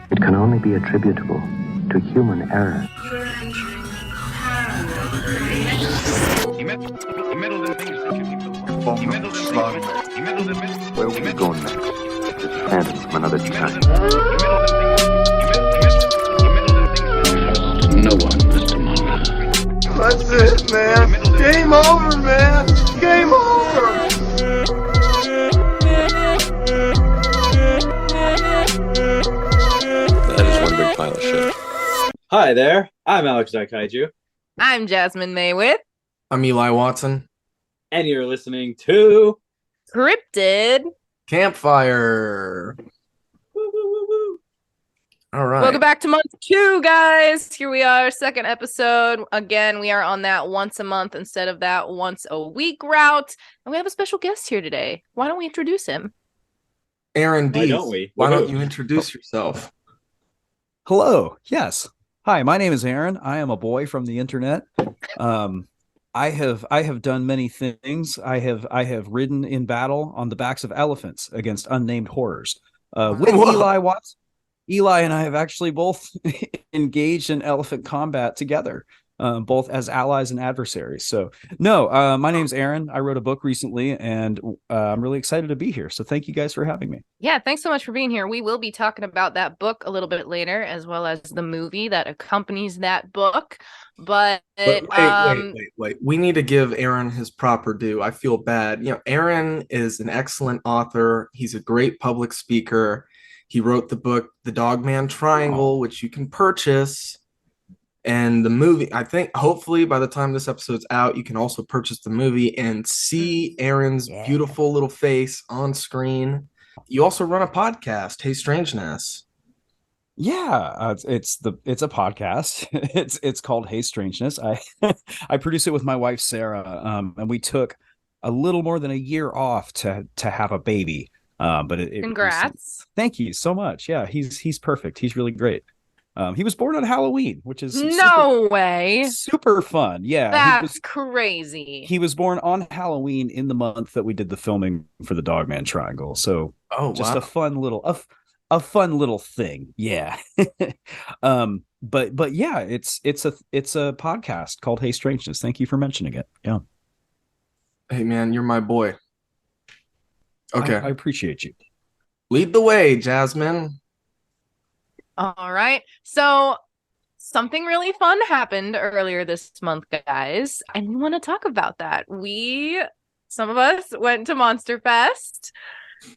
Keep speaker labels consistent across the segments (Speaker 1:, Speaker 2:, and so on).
Speaker 1: It can only be attributable to human error. Where will we go next? This phantom from another time.
Speaker 2: No one, Mr. Muller.
Speaker 3: That's it, man. Game over, man. Game over.
Speaker 4: That is one big pile of shit.
Speaker 5: Hi there, I'm Alex Daikaiju.
Speaker 6: I'm Jasmine Maywith.
Speaker 3: I'm Eli Watson.
Speaker 5: And you're listening to
Speaker 6: Cryptid.
Speaker 3: Campfire.
Speaker 5: Woo, woo, woo, woo.
Speaker 3: All right.
Speaker 6: Welcome back to month 2, guys. Here we are, second episode. Again, we are on that once a month instead of that once a week route. And we have a special guest here today. Why don't we introduce him?
Speaker 3: Aaron
Speaker 5: Why
Speaker 3: Deese.
Speaker 5: don't we?
Speaker 3: Why don't you introduce yourself?
Speaker 7: Hello. Yes. Hi, my name is Aaron. I am a boy from the internet. I have done many things. I have ridden in battle on the backs of elephants against unnamed horrors. With
Speaker 3: Whoa.
Speaker 7: Eli Watts. Eli and I have actually both engaged in elephant combat together, both as allies and adversaries. So, no, my name's Aaron. I wrote a book recently, and I'm really excited to be here. So thank you guys for having me.
Speaker 6: Yeah, thanks so much for being here. We will be talking about that book a little bit later, as well as the movie that accompanies that book. But
Speaker 3: Wait. We need to give Aaron his proper due. I feel bad. You know, Aaron is an excellent author. He's a great public speaker. He wrote the book, The Dogman Triangle, which you can purchase. And the movie, I think, hopefully by the time this episode's out, you can also purchase the movie and see Aaron's beautiful little face on screen. You also run a podcast, Hey Strangeness.
Speaker 7: Yeah, it's a podcast. It's called Hey Strangeness. I produce it with my wife Sarah, and we took a little more than a year off to have a baby. But
Speaker 6: congrats!
Speaker 7: Thank you so much. Yeah, he's perfect. He's really great. He was born on Halloween, which is super fun. Yeah,
Speaker 6: that's crazy.
Speaker 7: He was born on Halloween in the month that we did the filming for the Dogman Triangle. So, a fun little thing. Yeah. But yeah, it's a podcast called Hey Strangeness. Thank you for mentioning it. Yeah.
Speaker 3: Hey man, you're my boy. Okay.
Speaker 7: I appreciate you.
Speaker 3: Lead the way, Jasmine.
Speaker 6: All right. So something really fun happened earlier this month, guys. And we want to talk about that. Some of us went to MONSTERFEST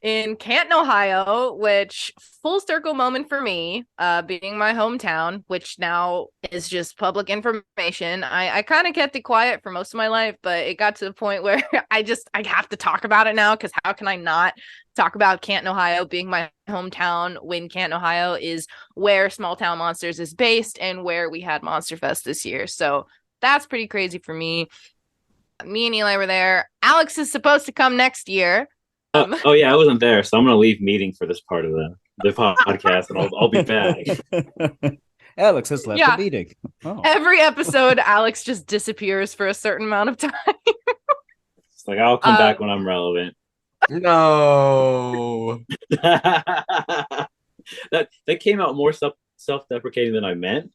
Speaker 6: in Canton, Ohio, which full circle moment for me, being my hometown, which now is just public information. I kind of kept it quiet for most of my life, but it got to the point where I have to talk about it now, because how can I not talk about Canton, Ohio being my hometown when Canton, Ohio is where Small Town Monsters is based and where we had MONSTERFEST this year. So that's pretty crazy for me. Me and Eli were there. Alex is supposed to come next year.
Speaker 5: Oh yeah, I wasn't there, so I'm gonna leave meeting for this part of the podcast, and I'll be back.
Speaker 7: Alex has left the meeting. Oh.
Speaker 6: Every episode, Alex just disappears for a certain amount of time.
Speaker 5: It's like I'll come back when I'm relevant.
Speaker 3: No.
Speaker 5: that came out more self-deprecating than I meant.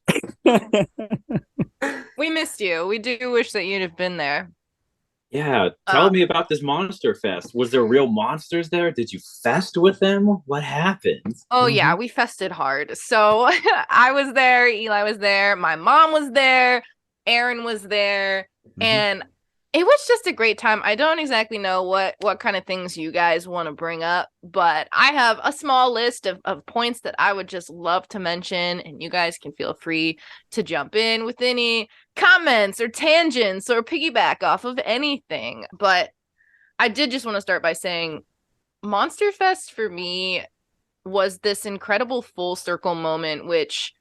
Speaker 6: We missed you. We do wish that you'd have been there.
Speaker 5: Yeah, tell me about this Monster Fest. Was there real monsters there? Did you fest with them? What happened?
Speaker 6: Oh, yeah, we fested hard. So I was there, Eli was there, my mom was there, Aaron was there, and it was just a great time. I don't exactly know what kind of things you guys want to bring up, but I have a small list of points that I would just love to mention, and you guys can feel free to jump in with any comments or tangents or piggyback off of anything. But I did just want to start by saying MONSTERFEST for me was this incredible full circle moment, which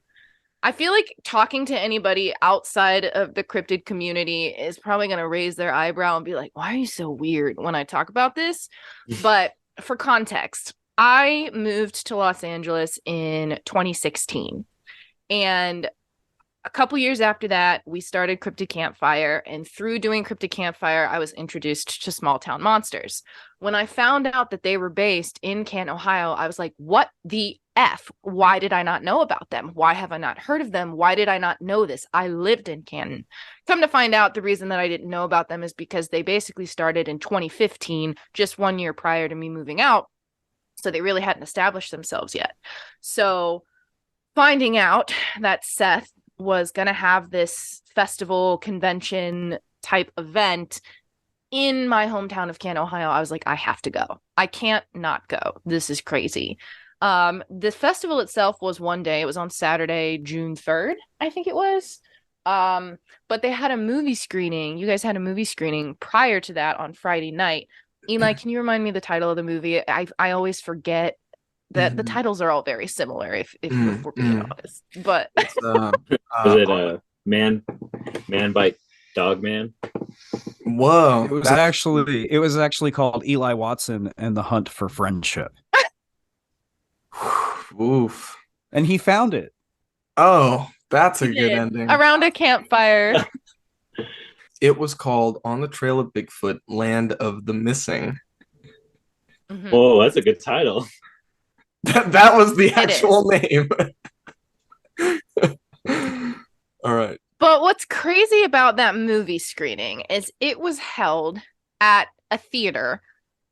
Speaker 6: I feel like talking to anybody outside of the cryptid community is probably going to raise their eyebrow and be like, why are you so weird when I talk about this? But for context, I moved to Los Angeles in 2016. And a couple years after that, we started Cryptid Campfire. And through doing Cryptid Campfire, I was introduced to Small Town Monsters. When I found out that they were based in Canton, Ohio, I was like, what the F, why did I not know about them? Why have I not heard of them? Why did I not know this? I lived in Canton. Come to find out, the reason that I didn't know about them is because they basically started in 2015, just 1 year prior to me moving out. So they really hadn't established themselves yet. So finding out that Seth was going to have this festival convention type event in my hometown of Canton, Ohio, I was like, I have to go. I can't not go. This is crazy. The festival itself was one day. It was on Saturday, June 3rd, I think it was. But they had a movie screening. You guys had a movie screening prior to that on Friday night. Eli, can you remind me the title of the movie? I always forget that the titles are all very similar, if we're being honest. But
Speaker 5: was it Man Bite Dog Man?
Speaker 3: Whoa.
Speaker 7: It was actually called Eli Watson and the Hunt for Friendship.
Speaker 3: Oof.
Speaker 7: And he found it.
Speaker 3: Oh, that's a good ending.
Speaker 6: Around a campfire.
Speaker 3: It was called On the Trail of Bigfoot, Land of the Missing.
Speaker 6: Mhm.
Speaker 5: Oh, that's a good title.
Speaker 3: That was the actual name. All right.
Speaker 6: But what's crazy about that movie screening is it was held at a theater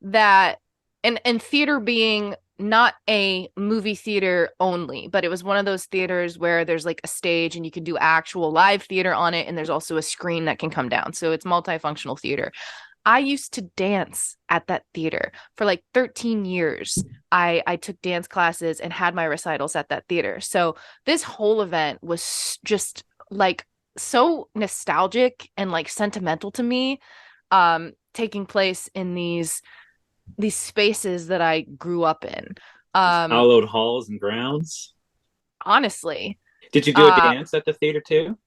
Speaker 6: that, and theater being not a movie theater only, but it was one of those theaters where there's like a stage and you can do actual live theater on it, and there's also a screen that can come down. So it's multifunctional theater. I used to dance at that theater for like 13 years. I took dance classes and had my recitals at that theater. So this whole event was just like so nostalgic and like sentimental to me, taking place in these spaces that I grew up in.
Speaker 5: Hallowed halls and grounds.
Speaker 6: Honestly.
Speaker 5: Did you do a dance at the theater too?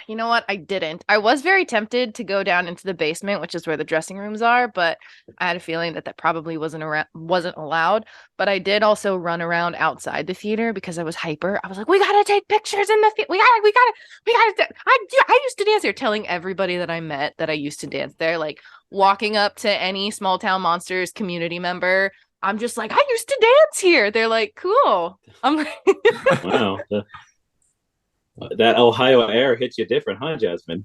Speaker 6: You know what? I didn't. I was very tempted to go down into the basement, which is where the dressing rooms are, but I had a feeling that probably wasn't allowed. But I did also run around outside the theater because I was hyper. I was like, we gotta take pictures in the theater. We gotta. I used to dance there, telling everybody that I met that I used to dance there, like walking up to any Small Town Monsters community member. I'm just like, I used to dance here. They're like, cool. I'm like,
Speaker 5: wow. That Ohio air hits you different, huh, Jasmine?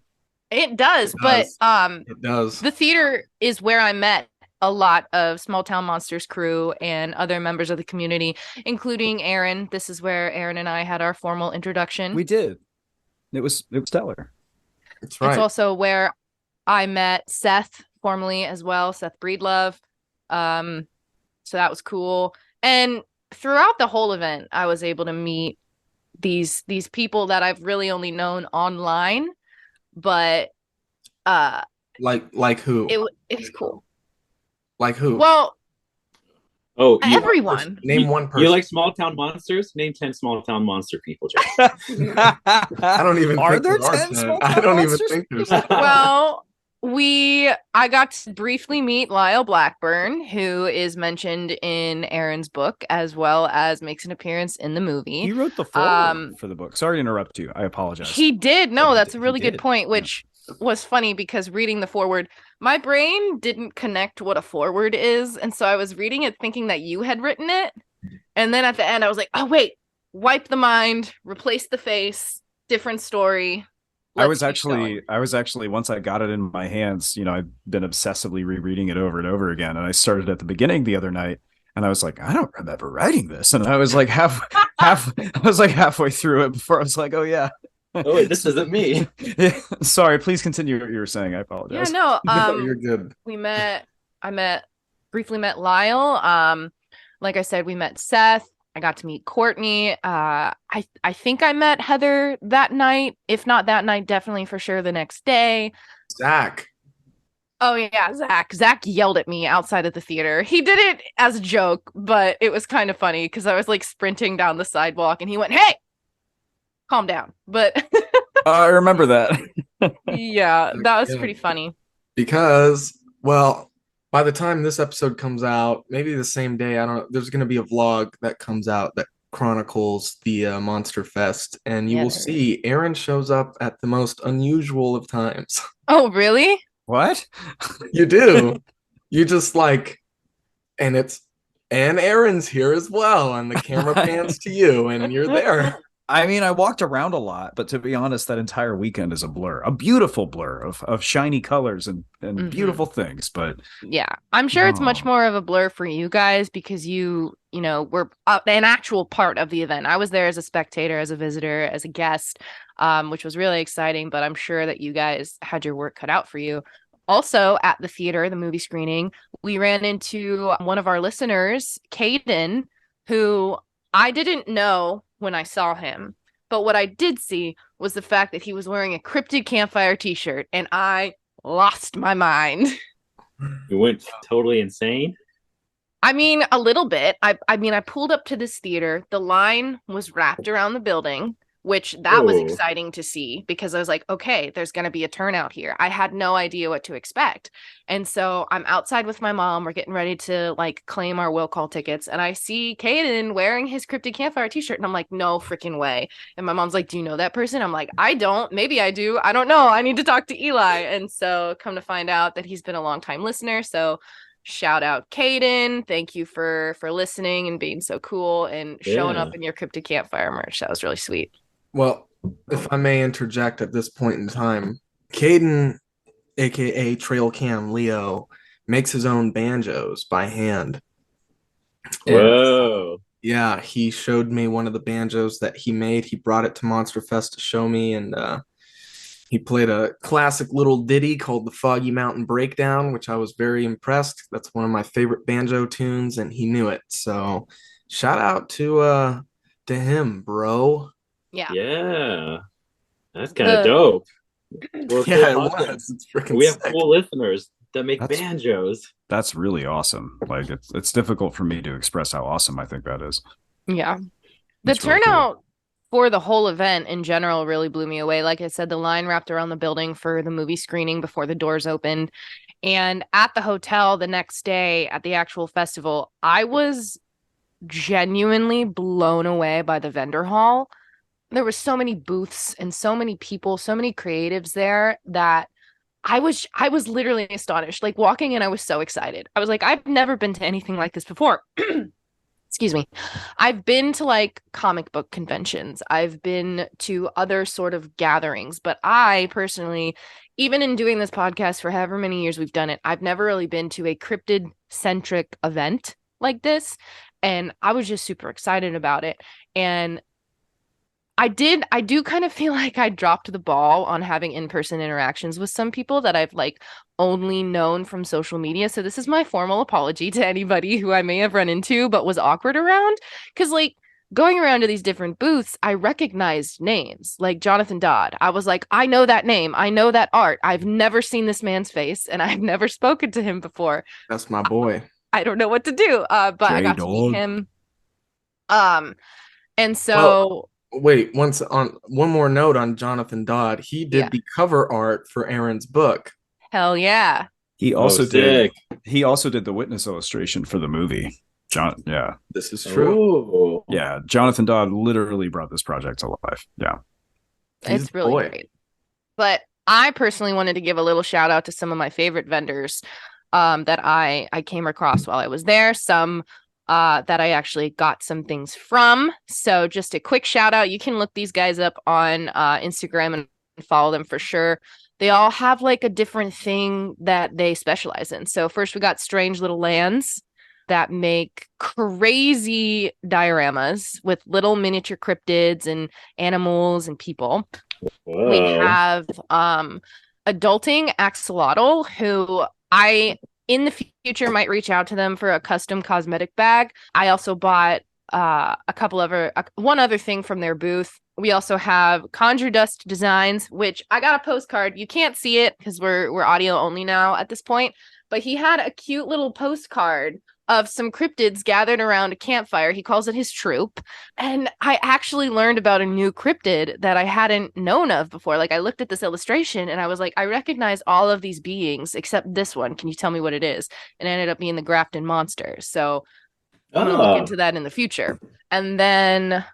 Speaker 6: It does.
Speaker 3: It does.
Speaker 6: The theater is where I met a lot of Small Town Monsters crew and other members of the community, including Aaron. This is where Aaron and I had our formal introduction.
Speaker 7: We did. It was stellar.
Speaker 3: That's right.
Speaker 6: It's also where I met Seth formerly as well, Seth Breedlove. So that was cool. And throughout the whole event, I was able to meet these people that I've really only known online, but
Speaker 3: like who?
Speaker 6: It was cool.
Speaker 3: Like who?
Speaker 6: Well,
Speaker 3: everyone. Name one person.
Speaker 5: You like Small Town Monsters? Name 10 Small Town Monster people, Jack.
Speaker 3: I don't even
Speaker 7: Are
Speaker 3: think
Speaker 7: there
Speaker 3: there
Speaker 7: 10 Small
Speaker 3: I
Speaker 7: Town
Speaker 3: don't even
Speaker 7: Monsters?
Speaker 3: think there's
Speaker 6: well, I got to briefly meet Lyle Blackburn, who is mentioned in Aaron's book, as well as makes an appearance in the movie.
Speaker 7: He wrote the foreword for the book. Sorry to interrupt you. I apologize.
Speaker 6: He did. No,
Speaker 7: But
Speaker 6: that's a
Speaker 7: he
Speaker 6: really good
Speaker 7: did.
Speaker 6: point, which was funny because reading the foreword, my brain didn't connect what a foreword is. And so I was reading it thinking that you had written it. And then at the end, I was like, oh, wait, wipe the mind, replace the face, different story.
Speaker 7: I was actually once I got it in my hands, I've been obsessively rereading it over and over again. And I started at the beginning the other night and I was like, I don't remember writing this. And I was like halfway through it before I was like, oh yeah.
Speaker 5: Oh, wait, this isn't me.
Speaker 7: Yeah, sorry, please continue what you were saying. I apologize.
Speaker 6: Yeah, no,
Speaker 3: you're good.
Speaker 6: I briefly met Lyle. Like I said, we met Seth. I got to meet Courtney. I think I met Heather that night. If not that night, definitely for sure the next day.
Speaker 3: Zach.
Speaker 6: Oh yeah, Zach. Zach yelled at me outside of the theater. He did it as a joke, but it was kind of funny because I was like sprinting down the sidewalk and he went, "Hey, calm down." But
Speaker 7: I remember that.
Speaker 6: yeah, that was pretty funny.
Speaker 3: Because, well, by the time this episode comes out, maybe the same day, I don't know, there's going to be a vlog that comes out that chronicles the MONSTERFEST, and you will see Aaron shows up at the most unusual of times.
Speaker 6: Oh, really?
Speaker 7: What?
Speaker 3: You do. You just like, and it's And Aaron's here as well, and the camera pans to you, and you're there.
Speaker 7: I mean, I walked around a lot, but to be honest, that entire weekend is a blur, a beautiful blur of shiny colors and beautiful things. But
Speaker 6: yeah, I'm sure it's much more of a blur for you guys because you know, were an actual part of the event. I was there as a spectator, as a visitor, as a guest, which was really exciting. But I'm sure that you guys had your work cut out for you. Also, at the theater, the movie screening, we ran into one of our listeners, Caden, who I didn't know when I saw him. But what I did see was the fact that he was wearing a Cryptid Campfire t-shirt, and I lost my mind.
Speaker 5: You went totally insane?
Speaker 6: I mean, a little bit. I mean, I pulled up to this theater. The line was wrapped around the building, which that was exciting to see because I was like, okay, there's going to be a turnout here. I had no idea what to expect. And so I'm outside with my mom. We're getting ready to like claim our will call tickets. And I see Caden wearing his Cryptid Campfire t-shirt. And I'm like, no freaking way. And my mom's like, do you know that person? I'm like, I don't. Maybe I do. I don't know. I need to talk to Eli. And so come to find out that he's been a long time listener. So shout out Caden. Thank you for listening and being so cool and showing up in your Cryptid Campfire merch. That was really sweet.
Speaker 3: Well, if I may interject at this point in time, Caden, aka Trail Cam Leo, makes his own banjos by hand.
Speaker 5: Whoa.
Speaker 3: Yeah, he showed me one of the banjos that he made. He brought it to MONSTERFEST to show me, and he played a classic little ditty called the Foggy Mountain Breakdown, which I was very impressed. That's one of my favorite banjo tunes, and he knew it. So shout out to him, bro.
Speaker 6: Yeah.
Speaker 5: That's kind of dope.
Speaker 3: Yeah, it was. It's freaking
Speaker 5: we have
Speaker 3: sick.
Speaker 5: cool listeners that make banjos.
Speaker 7: That's really awesome. Like it's difficult for me to express how awesome I think that is.
Speaker 6: Yeah. The
Speaker 7: It's really
Speaker 6: turnout for the whole event in general really blew me away. Like I said, the line wrapped around the building for the movie screening before the doors opened. And at the hotel the next day at the actual festival, I was genuinely blown away by the vendor hall. There were so many booths and so many people, so many creatives there that I was literally astonished. Like walking in, I was so excited. I was like, I've never been to anything like this before. Excuse me. I've been to like comic book conventions. I've been to other sort of gatherings, but I personally, even in doing this podcast for however many years we've done it, I've never really been to a cryptid centric event like this. And I was just super excited about it. And I do kind of feel like I dropped the ball on having in-person interactions with some people that I've like only known from social media. So this is my formal apology to anybody who I may have run into but was awkward around. Because like going around to these different booths, I recognized names like Jonathan Dodd. I was like, I know that name. I know that art. I've never seen this man's face and I've never spoken to him before.
Speaker 3: That's my boy.
Speaker 6: I don't know what to do. But I got to meet him. And so...
Speaker 3: Wait, one more note on Jonathan Dodd. He did the cover art for Aaron's book.
Speaker 6: Hell yeah.
Speaker 7: He also did the witness illustration for the movie.
Speaker 3: This is true.
Speaker 7: Yeah, Jonathan Dodd literally brought this project to life. Yeah.
Speaker 6: It's really great. But I personally wanted to give a little shout out to some of my favorite vendors that I came across while I was there. Some that I actually got some things from. So just a quick shout out. You can look these guys up on Instagram and follow them for sure. They all have like a different thing that they specialize in. So first we got Strange Little Lands that make crazy dioramas with little miniature cryptids and animals and people. Whoa. We have Adulting Axolotl, who I in the future might reach out to them for a custom cosmetic bag. I also bought one other thing from their booth. We also have Conjure Dust Designs, which I got a postcard. You can't see it because we're audio only now at this point, but he had a cute little postcard of some cryptids gathered around a campfire. He calls it his troop. And I actually learned about a new cryptid that I hadn't known of before. Like I looked at this illustration and I was like, I recognize all of these beings except this one. Can you tell me what it is? And it ended up being the Grafton Monster. So I'm going to look into that in the future. And then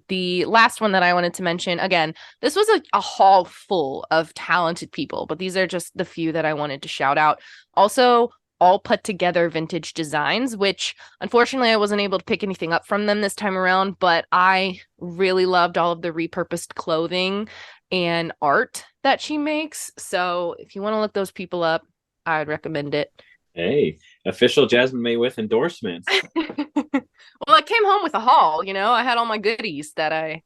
Speaker 6: the last one that I wanted to mention, again, this was a hall full of talented people, but these are just the few that I wanted to shout out. Also, all put together vintage designs, which unfortunately I wasn't able to pick anything up from them this time around, but I really loved all of the repurposed clothing and art that she makes. So if you want to look those people up, I'd recommend it.
Speaker 5: Hey, official Jasmine May with endorsements.
Speaker 6: Well, I came home with a haul, you know. I had all my goodies that I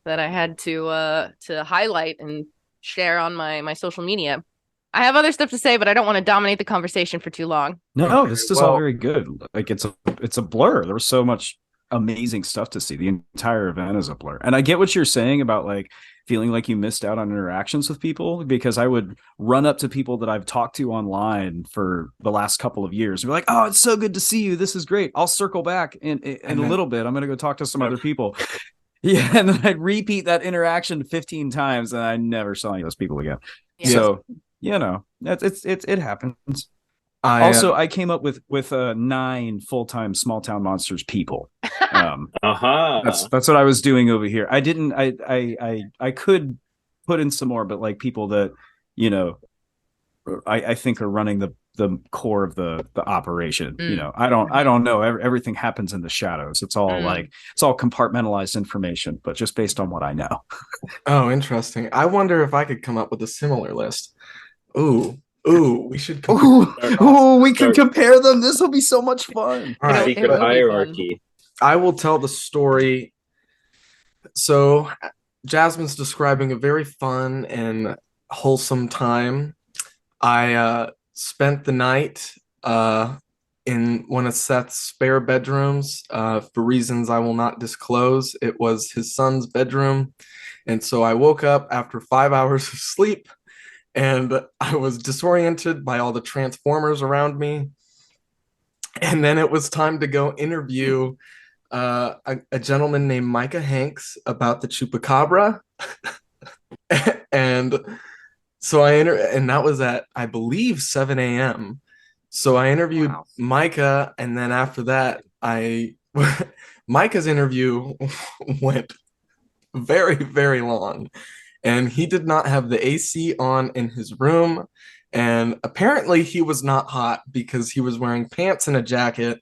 Speaker 6: had to highlight and share on my social media. I have other stuff to say, but I don't want to dominate the conversation for too long.
Speaker 7: No, this is all very good. Like it's a blur. There was so much amazing stuff to see. The entire event is a blur. And I get what you're saying about like feeling like you missed out on interactions with people, because I would run up to people that I've talked to online for the last couple of years and be like, oh, it's so good to see you. This is great. I'll circle back in a little bit. I'm going to go talk to some other people. Yeah. And then I'd repeat that interaction 15 times and I never saw any of those people again. Yeah. So, you know, it happens. I came up with 9 full-time small town monsters people. That's what I was doing over here. I could put in some more, but like people that, you know, I think are running the core of the operation. You know, I don't know. Everything happens in the shadows. It's all it's all compartmentalized information, but just based on what I know.
Speaker 3: Oh, interesting. I wonder if I could come up with a similar list. Ooh, we should.
Speaker 7: We can compare them. This will be so much fun.
Speaker 3: All right,
Speaker 5: secret hierarchy.
Speaker 3: I will tell the story. So, Jasmine's describing a very fun and wholesome time. I spent the night in one of Seth's spare bedrooms for reasons I will not disclose. It was his son's bedroom, and so I woke up after 5 hours of sleep. And I was disoriented by all the transformers around me. And then it was time to go interview a gentleman named Micah Hanks about the chupacabra. And so and that was at, I believe, 7 a.m. So I interviewed Micah. And then after that, Micah's interview went very, very long. And he did not have the AC on in his room. And apparently he was not hot because he was wearing pants and a jacket.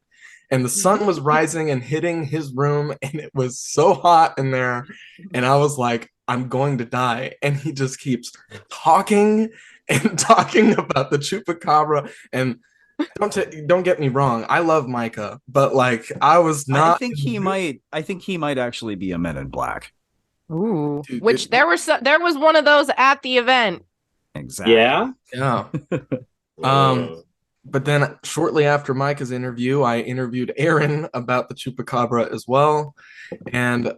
Speaker 3: And the sun was rising and hitting his room. And it was so hot in there. And I was like, I'm going to die. And he just keeps talking and talking about the chupacabra. And don't get me wrong, I love Micah. But like, I was not.
Speaker 7: I think he might actually be a Men in Black.
Speaker 6: Ooh, dude, which there was one of those at the event.
Speaker 7: Exactly.
Speaker 3: Yeah. But then shortly after Micah's interview, I interviewed Aaron about the chupacabra as well, and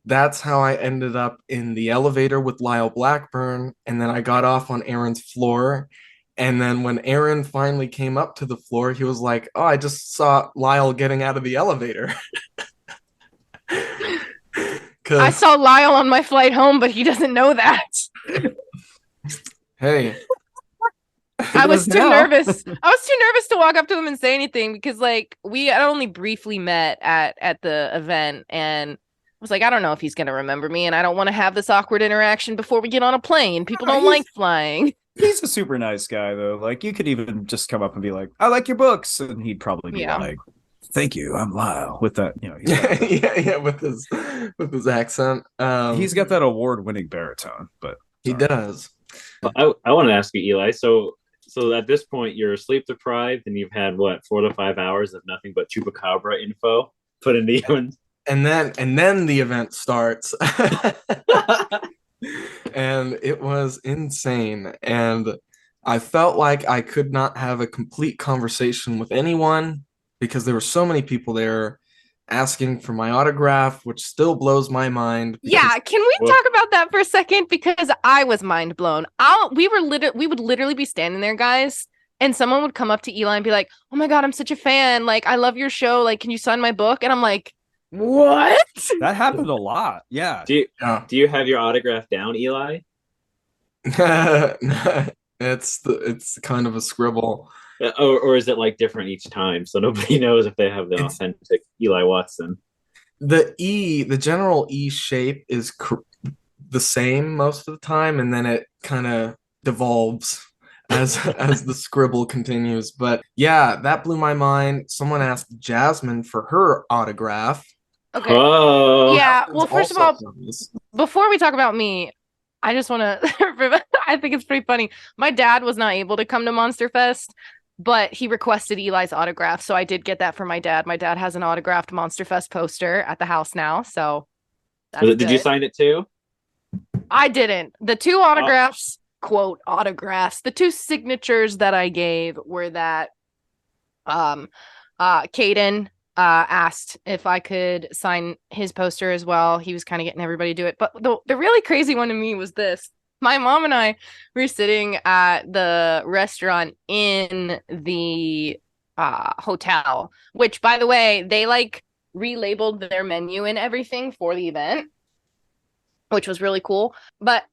Speaker 3: that's how I ended up in the elevator with Lyle Blackburn. And then I got off on Aaron's floor, and then when Aaron finally came up to the floor, he was like, "Oh, I just saw Lyle getting out of the elevator."
Speaker 6: I saw Lyle on my flight home, but he doesn't know that.
Speaker 3: Hey.
Speaker 6: I was too nervous. I was too nervous to walk up to him and say anything because like we had only briefly met at the event, and I was like, I don't know if he's going to remember me, and I don't want to have this awkward interaction before we get on a plane. People don't like flying.
Speaker 7: He's a super nice guy though. Like you could even just come up and be like, I like your books. And he'd probably be like, thank you, I'm Lyle. With that, you know,
Speaker 3: with his accent.
Speaker 7: He's got that award-winning baritone, but
Speaker 3: he does.
Speaker 5: I want to ask you, Eli. So at this point, you're sleep deprived, and you've had what 4 to 5 hours of nothing but chupacabra info put into you.
Speaker 3: And then the event starts, and it was insane. And I felt like I could not have a complete conversation with anyone, because there were so many people there asking for my autograph, which still blows my mind.
Speaker 6: Yeah, can we talk about that for a second? Because I was mind blown. We would literally be standing there, guys, and someone would come up to Eli and be like, "Oh my God, I'm such a fan. Like, I love your show. Like, can you sign my book?" And I'm like, "What?"
Speaker 7: That happened a lot. Yeah.
Speaker 5: Do you have your autograph down, Eli?
Speaker 3: It's kind of a scribble.
Speaker 5: Or is it like different each time, so nobody knows if they have the authentic Eli Watson?
Speaker 3: The general E shape is the same most of the time, and then it kind of devolves. as the scribble continues. But yeah, that blew my mind. Someone asked Jasmine for her autograph.
Speaker 6: Okay.
Speaker 5: Oh,
Speaker 6: Yeah.
Speaker 3: Jasmine's
Speaker 6: Well, first of
Speaker 3: also
Speaker 6: all,
Speaker 3: on this.
Speaker 6: before we talk about me, I just want to. I think it's pretty funny. My dad was not able to come to MonsterFest, but he requested Eli's autograph, so I did get that for my dad. My dad has an autographed MonsterFest poster at the house now, so that's
Speaker 5: did you
Speaker 6: good.
Speaker 5: sign it too?
Speaker 6: I didn't. The two autographs, quote autographs, the two signatures that I gave were that Caden asked if I could sign his poster as well. He was kind of getting everybody to do it. But the really crazy one to me was this. My mom and I were sitting at the restaurant in the hotel, which, by the way, they like relabeled their menu and everything for the event, which was really cool. But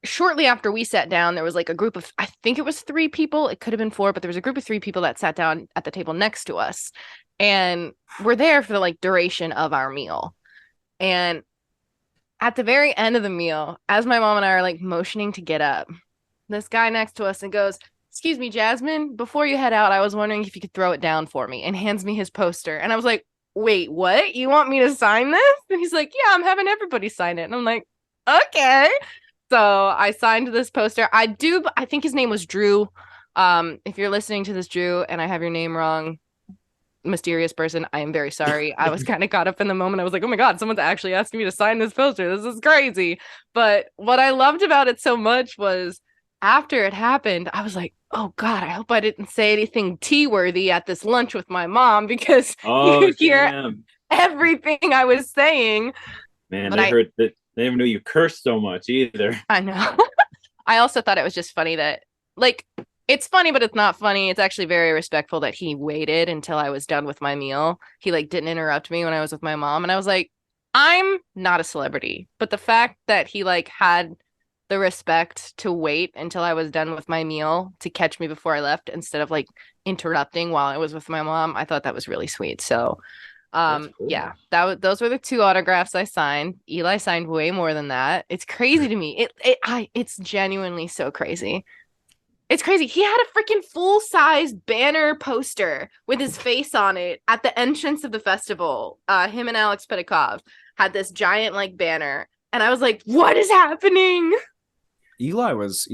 Speaker 6: shortly after we sat down, there was like a group of, I think it was 3 people. It could have been 4, but there was a group of 3 people that sat down at the table next to us. And we're there for the like duration of our meal. And at the very end of the meal, as my mom and I are like motioning to get up, this guy next to us and goes, "Excuse me, Jasmine, before you head out, I was wondering if you could throw it down for me," and hands me his poster. And I was like, "Wait, what? You want me to sign this?" And he's like, "Yeah, I'm having everybody sign it." And I'm like, "Okay." So I signed this poster. I think his name was Drew. If you're listening to this, Drew, and I have your name wrong, mysterious person, I am very sorry. I was kind of caught up in the moment. I was like, oh my god, someone's actually asking me to sign this poster. This is crazy. But what I loved about it so much was after it happened, I was like, oh god, I hope I didn't say anything tea-worthy at this lunch with my mom, because you hear everything I was saying.
Speaker 5: Man,
Speaker 6: but
Speaker 5: heard that. They never knew you cursed so much either.
Speaker 6: I know. I also thought it was just funny that, like, it's funny, but it's not funny. It's actually very respectful that he waited until I was done with my meal. He like didn't interrupt me when I was with my mom. And I was like, I'm not a celebrity, but the fact that he like had the respect to wait until I was done with my meal to catch me before I left instead of like interrupting while I was with my mom, I thought that was really sweet. So cool. Yeah, those were the 2 autographs I signed. Eli signed way more than that. It's crazy to me. It's genuinely so crazy. It's crazy. He had a freaking full-size banner poster with his face on it at the entrance of the festival. Him and Alex Pedikov had this giant like banner, and I was like, "What is happening?"
Speaker 7: Eli was,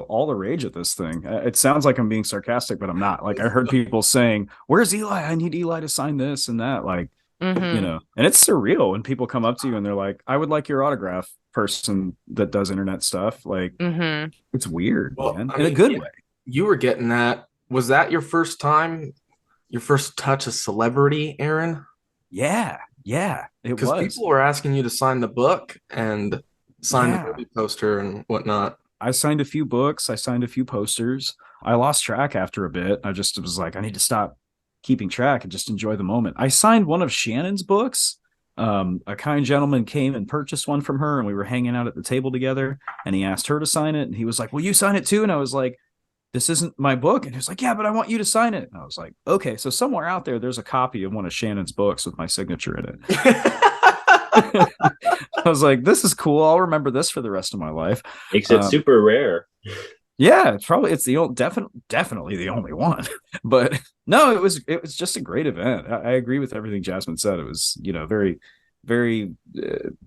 Speaker 7: all the rage at this thing. It sounds like I'm being sarcastic, but I'm not. Like, I heard people saying, "Where's Eli? I need Eli to sign this and that." Like, and it's surreal when people come up to you and they're like, "I would like your autograph," person that does internet stuff. Like, it's weird, man, in a good way.
Speaker 3: You were getting that. Was that your first time, your first touch of celebrity, Aaron?
Speaker 7: Yeah, it was.
Speaker 3: Because people were asking you to sign the book and sign the movie poster and whatnot.
Speaker 7: I signed a few books. I signed a few posters. I lost track after a bit. I just was like, I need to stop keeping track and just enjoy the moment. I signed one of Shannon's books. A kind gentleman came and purchased one from her, and we were hanging out at the table together, and he asked her to sign it, and he was like, "Will you sign it too?" And I was like, "This isn't my book." And he was like, "Yeah, but I want you to sign it." And I was like, "Okay." So somewhere out there's a copy of one of Shannon's books with my signature in it. I was like, "This is cool. I'll remember this for the rest of my life."
Speaker 5: Makes it super rare.
Speaker 7: Yeah, it's definitely the only one. But no, it was just a great event. I agree with everything Jasmine said. It was, very, very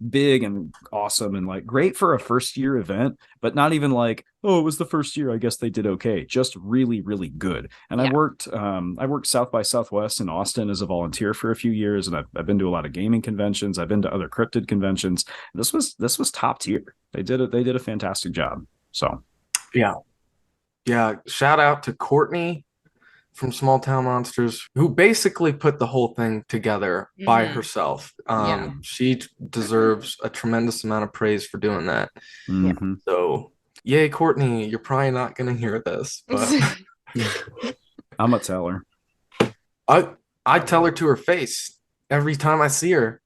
Speaker 7: big and awesome and like great for a first year event, but not even like, oh, it was the first year, I guess they did okay. Just really, really good. And I worked South by Southwest in Austin as a volunteer for a few years, and I've been to a lot of gaming conventions. I've been to other cryptid conventions. This was top tier. They did a fantastic job. So.
Speaker 3: Yeah. Shout out to Courtney from Small Town Monsters, who basically put the whole thing together by herself. She deserves a tremendous amount of praise for doing that. So, yay, Courtney. You're probably not going to hear this, but
Speaker 7: I'm going to tell her.
Speaker 3: I tell her to her face every time I see her.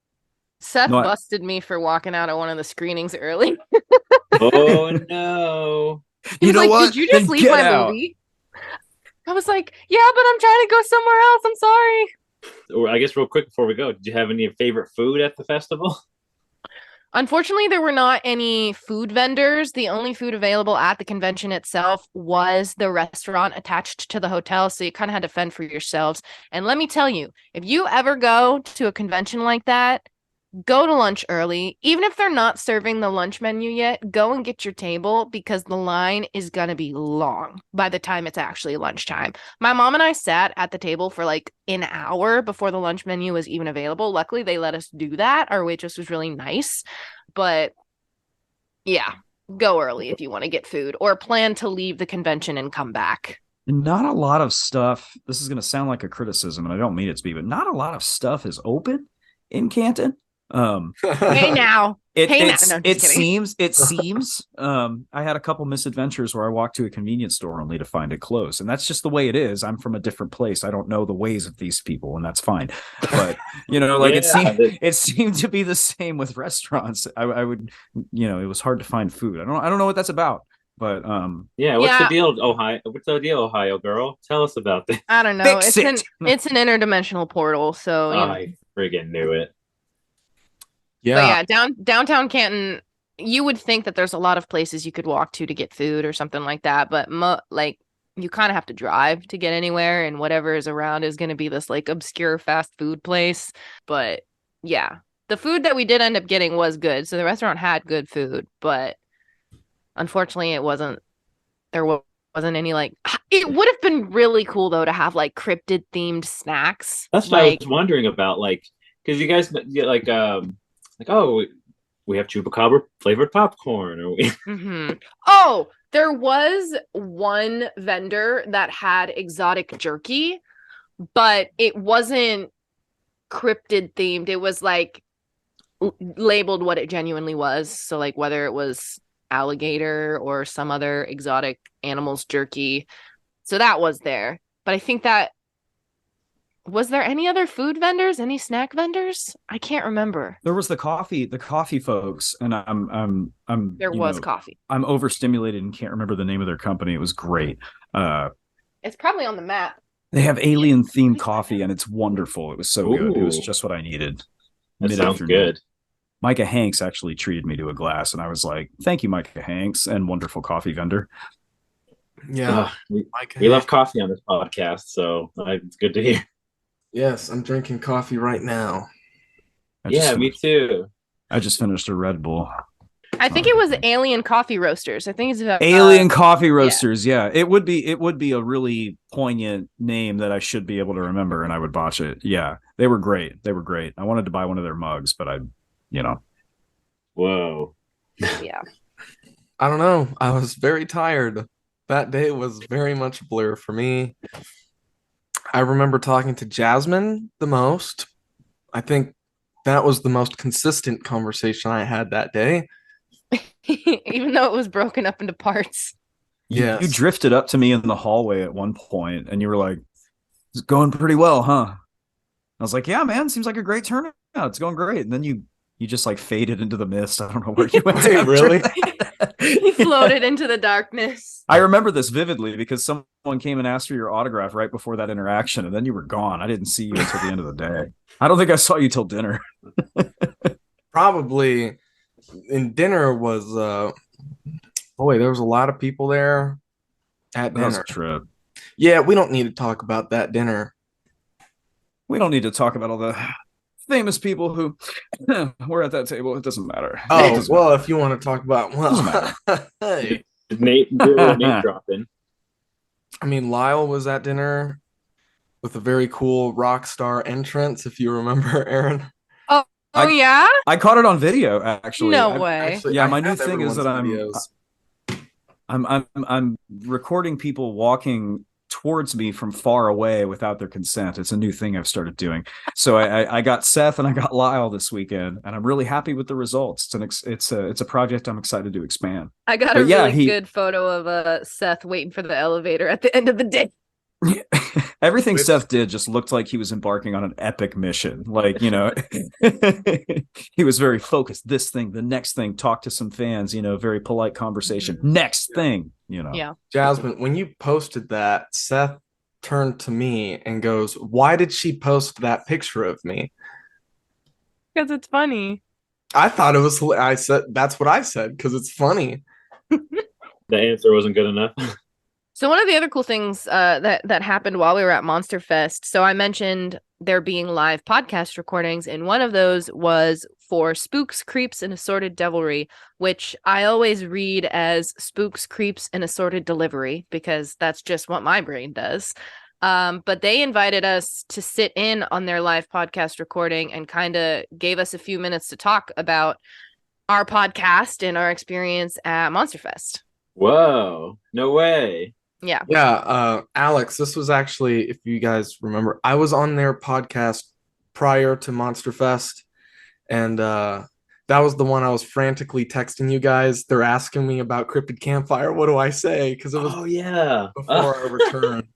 Speaker 6: Seth busted me for walking out of one of the screenings early.
Speaker 5: Oh, no.
Speaker 6: You know what? Did you just leave my movie? I was like, yeah, but I'm trying to go somewhere else. I'm sorry.
Speaker 5: Or I guess real quick before we go, did you have any favorite food at the festival?
Speaker 6: Unfortunately, there were not any food vendors. The only food available at the convention itself was the restaurant attached to the hotel. So you kind of had to fend for yourselves. And let me tell you, if you ever go to a convention like that, go to lunch early. Even if they're not serving the lunch menu yet, go and get your table because the line is going to be long by the time it's actually lunchtime. My mom and I sat at the table for like an hour before the lunch menu was even available. Luckily, they let us do that. Our waitress was really nice. But yeah, go early if you want to get food or plan to leave the convention and come back.
Speaker 7: Not a lot of stuff. This is going to sound like a criticism, and I don't mean it to be, but not a lot of stuff is open in Canton.
Speaker 6: Hey now. No,
Speaker 7: It seems I had a couple misadventures where I walked to a convenience store only to find it closed, and that's just the way it is. I'm from a different place. I don't know the ways of these people, and that's fine. But like it seemed to be the same with restaurants. I would, it was hard to find food. I don't know what that's about. But
Speaker 5: what's the deal, Ohio? What's the deal, Ohio girl? Tell us about this.
Speaker 6: I don't know. It's an interdimensional portal, so
Speaker 5: I friggin' knew it.
Speaker 6: Yeah. But yeah, downtown Canton, you would think that there's a lot of places you could walk to get food or something like that, but you kind of have to drive to get anywhere, and whatever is around is going to be this like obscure fast food place. But yeah, the food that we did end up getting was good, so the restaurant had good food, but unfortunately there wasn't any like. It would have been really cool though to have like cryptid themed snacks.
Speaker 5: That's what I was wondering about, like, because you guys we have chupacabra flavored popcorn, or we.
Speaker 6: Mm-hmm. Oh, there was one vendor that had exotic jerky, but it wasn't cryptid themed. It was like labeled what it genuinely was. So like whether it was alligator or some other exotic animal's jerky. So that was there. But I think that was there any other food vendors, any snack vendors? I can't remember.
Speaker 7: There was the coffee folks, and I'm
Speaker 6: there was coffee.
Speaker 7: I'm overstimulated and can't remember the name of their company. It was great.
Speaker 6: It's probably on the map.
Speaker 7: They have alien themed coffee, and it's wonderful. It was so good. It was just what I needed.
Speaker 5: That sounds good.
Speaker 7: Micah Hanks actually treated me to a glass, and I was like, "Thank you, Micah Hanks," and wonderful coffee vendor.
Speaker 3: Yeah,
Speaker 5: we love coffee on this podcast, so it's good to hear.
Speaker 3: Yes, I'm drinking coffee right now.
Speaker 5: Me too.
Speaker 7: I just finished a Red Bull.
Speaker 6: I think it was Alien Coffee Roasters. I think it's about
Speaker 7: Alien Coffee Roasters. Yeah, it would be a really poignant name that I should be able to remember, and I would botch it. Yeah, they were great. I wanted to buy one of their mugs, but
Speaker 5: Whoa.
Speaker 6: Yeah.
Speaker 3: I don't know. I was very tired. That day was very much a blur for me. I remember talking to Jasmine the most. I think that was the most consistent conversation I had that day.
Speaker 6: Even though it was broken up into parts.
Speaker 3: Yes.
Speaker 7: You drifted up to me in the hallway at one point, and you were like, "It's going pretty well, huh?" I was like, "Yeah, man, seems like a great turnout. It's going great." And then you just like faded into the mist. I don't know where you went.
Speaker 3: Wait, really?
Speaker 6: He floated into the darkness.
Speaker 7: I remember this vividly because someone came and asked for your autograph right before that interaction, and then you were gone. I didn't see you until the end of the day. I don't think I saw you till dinner.
Speaker 3: Probably. And dinner was there was a lot of people there at dinner.
Speaker 7: That was a trip.
Speaker 3: Yeah, we don't need to talk about that dinner.
Speaker 7: We don't need to talk about all the famous people who were at that table. It doesn't matter.
Speaker 3: Oh, well, if you want to talk about, hey.
Speaker 5: Nate dropping.
Speaker 3: I mean, Lyle was at dinner with a very cool rock star entrance, if you remember, Aaron.
Speaker 6: Yeah?
Speaker 7: I caught it on video, actually.
Speaker 6: No way.
Speaker 7: My new thing is that I'm recording people walking towards me from far away without their consent. It's a new thing I've started doing. So I got Seth and I got Lyle this weekend, and I'm really happy with the results. It's a project I'm excited to expand.
Speaker 6: I got a really good photo of Seth waiting for the elevator at the end of the day.
Speaker 7: Everything Seth did just looked like he was embarking on an epic mission. Like, he was very focused. This thing, the next thing, talk to some fans, very polite conversation. Next thing,
Speaker 6: Yeah.
Speaker 3: Jasmine, when you posted that, Seth turned to me and goes, "Why did she post that picture of me?"
Speaker 6: Because it's funny.
Speaker 3: I thought it was. I said that's what I said because it's funny.
Speaker 5: The answer wasn't good enough.
Speaker 6: So one of the other cool things that happened while we were at MonsterFest, so I mentioned there being live podcast recordings, and one of those was for Spooks, Creeps, and Assorted Devilry, which I always read as Spooks, Creeps, and Assorted Delivery, because that's just what my brain does. But they invited us to sit in on their live podcast recording and kind of gave us a few minutes to talk about our podcast and our experience at MonsterFest.
Speaker 5: Whoa, no way.
Speaker 6: Yeah.
Speaker 3: Yeah, Alex, this was actually, if you guys remember, I was on their podcast prior to MonsterFest, and that was the one I was frantically texting you guys. They're asking me about Cryptid Campfire. What do I say? Because it was before our return.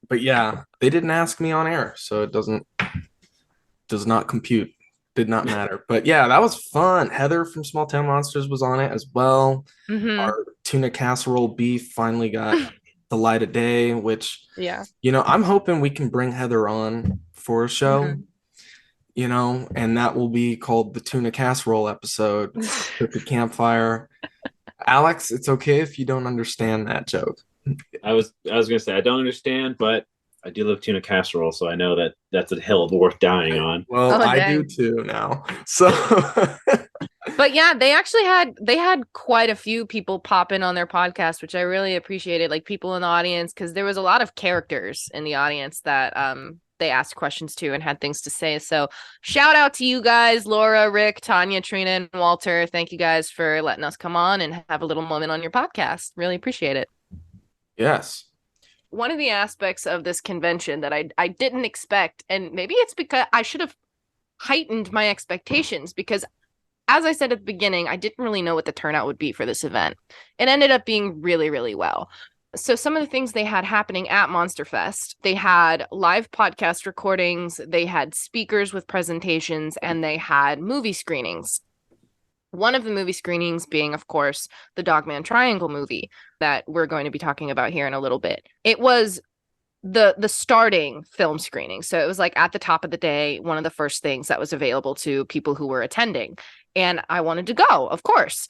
Speaker 3: But yeah, they didn't ask me on air, so it does not compute. Did not matter. But yeah, that was fun. Heather from Small Town Monsters was on it as well.
Speaker 6: Mm-hmm.
Speaker 3: Our tuna casserole beef finally got the light of day, which,
Speaker 6: Yeah.
Speaker 3: I'm hoping we can bring Heather on for a show, and that will be called the tuna casserole episode, Cryptid Campfire. Alex, it's okay if you don't understand that joke.
Speaker 5: I was gonna say I don't understand, but I do love tuna casserole, so I know that that's a hill worth dying on.
Speaker 3: Well,
Speaker 6: Oh,
Speaker 3: I
Speaker 6: dang.
Speaker 3: do too now. So
Speaker 6: But yeah, they actually had quite a few people pop in on their podcast, which I really appreciated, like people in the audience, because there was a lot of characters in the audience that they asked questions to and had things to say. So shout out to you guys, Laura, Rick, Tanya, Trina, and Walter. Thank you guys for letting us come on and have a little moment on your podcast. Really appreciate it.
Speaker 3: yes.
Speaker 6: One of the aspects of this convention that I didn't expect, and maybe it's because I should have heightened my expectations, because as I said at the beginning, I didn't really know what the turnout would be for this event. It ended up being really, really well. So some of the things they had happening at MonsterFest, they had live podcast recordings, they had speakers with presentations, and they had movie screenings. One of the movie screenings being, of course, the Dogman Triangle movie that we're going to be talking about here in a little bit. It was the starting film screening. So it was like at the top of the day, one of the first things that was available to people who were attending. And I wanted to go, of course.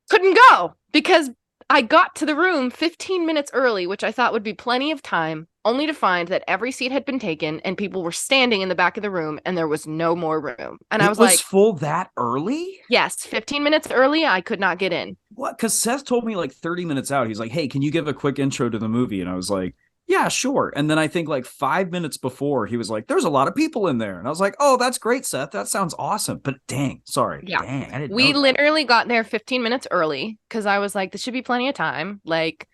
Speaker 6: Couldn't go because I got to the room 15 minutes early, which I thought would be plenty of time, only to find that every seat had been taken and people were standing in the back of the room and there was no more room. And I was like,
Speaker 7: full that early?
Speaker 6: yes, 15 minutes early, I could not get in.
Speaker 7: What? Because Seth told me like 30 minutes out, he's like, hey, can you give a quick intro to the movie? And I was like, yeah, sure. And then I think like 5 minutes before, he was like, there's a lot of people in there. And I was like, oh, that's great, Seth. That sounds awesome. But dang, sorry.
Speaker 6: Yeah.
Speaker 7: Dang, I didn't
Speaker 6: We
Speaker 7: know that.
Speaker 6: literally got there 15 minutes early because I was like, this should be plenty of time. Like,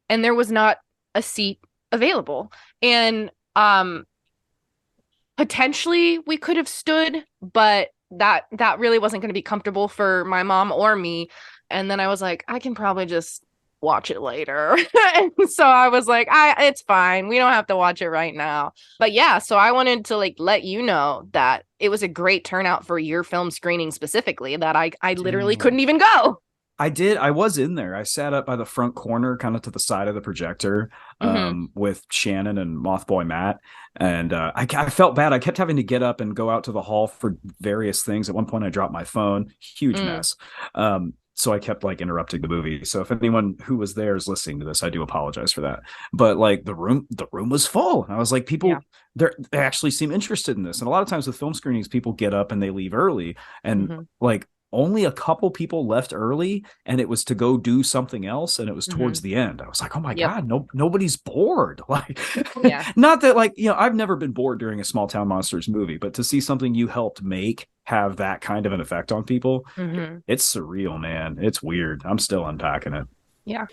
Speaker 6: and there was not a seat available. And potentially we could have stood, but that really wasn't going to be comfortable for my mom or me. And then I was like, I can probably just watch it later. And so I was like, it's fine. We don't have to watch it right now. But yeah, so I wanted to like let you know that it was a great turnout for your film screening specifically, that I literally couldn't even go.
Speaker 7: I did. I was in there. I sat up by the front corner, kind of to the side of the projector, with Shannon and Mothboy Matt. And I felt bad. I kept having to get up and go out to the hall for various things. At one point, I dropped my phone. Huge mess. So I kept like interrupting the movie. So if anyone who was there is listening to this, I do apologize for that. But like the room was full. And I was like, people, they actually seem interested in this. And a lot of times with film screenings, people get up and they leave early. And like only a couple people left early, and it was to go do something else. And it was towards the end. I was like, oh my God, nobody's bored. Like, not that like, I've never been bored during a Small Town Monsters movie, but to see something you helped make have that kind of an effect on people, it's surreal, man. It's weird. I'm still unpacking it.
Speaker 6: Yeah.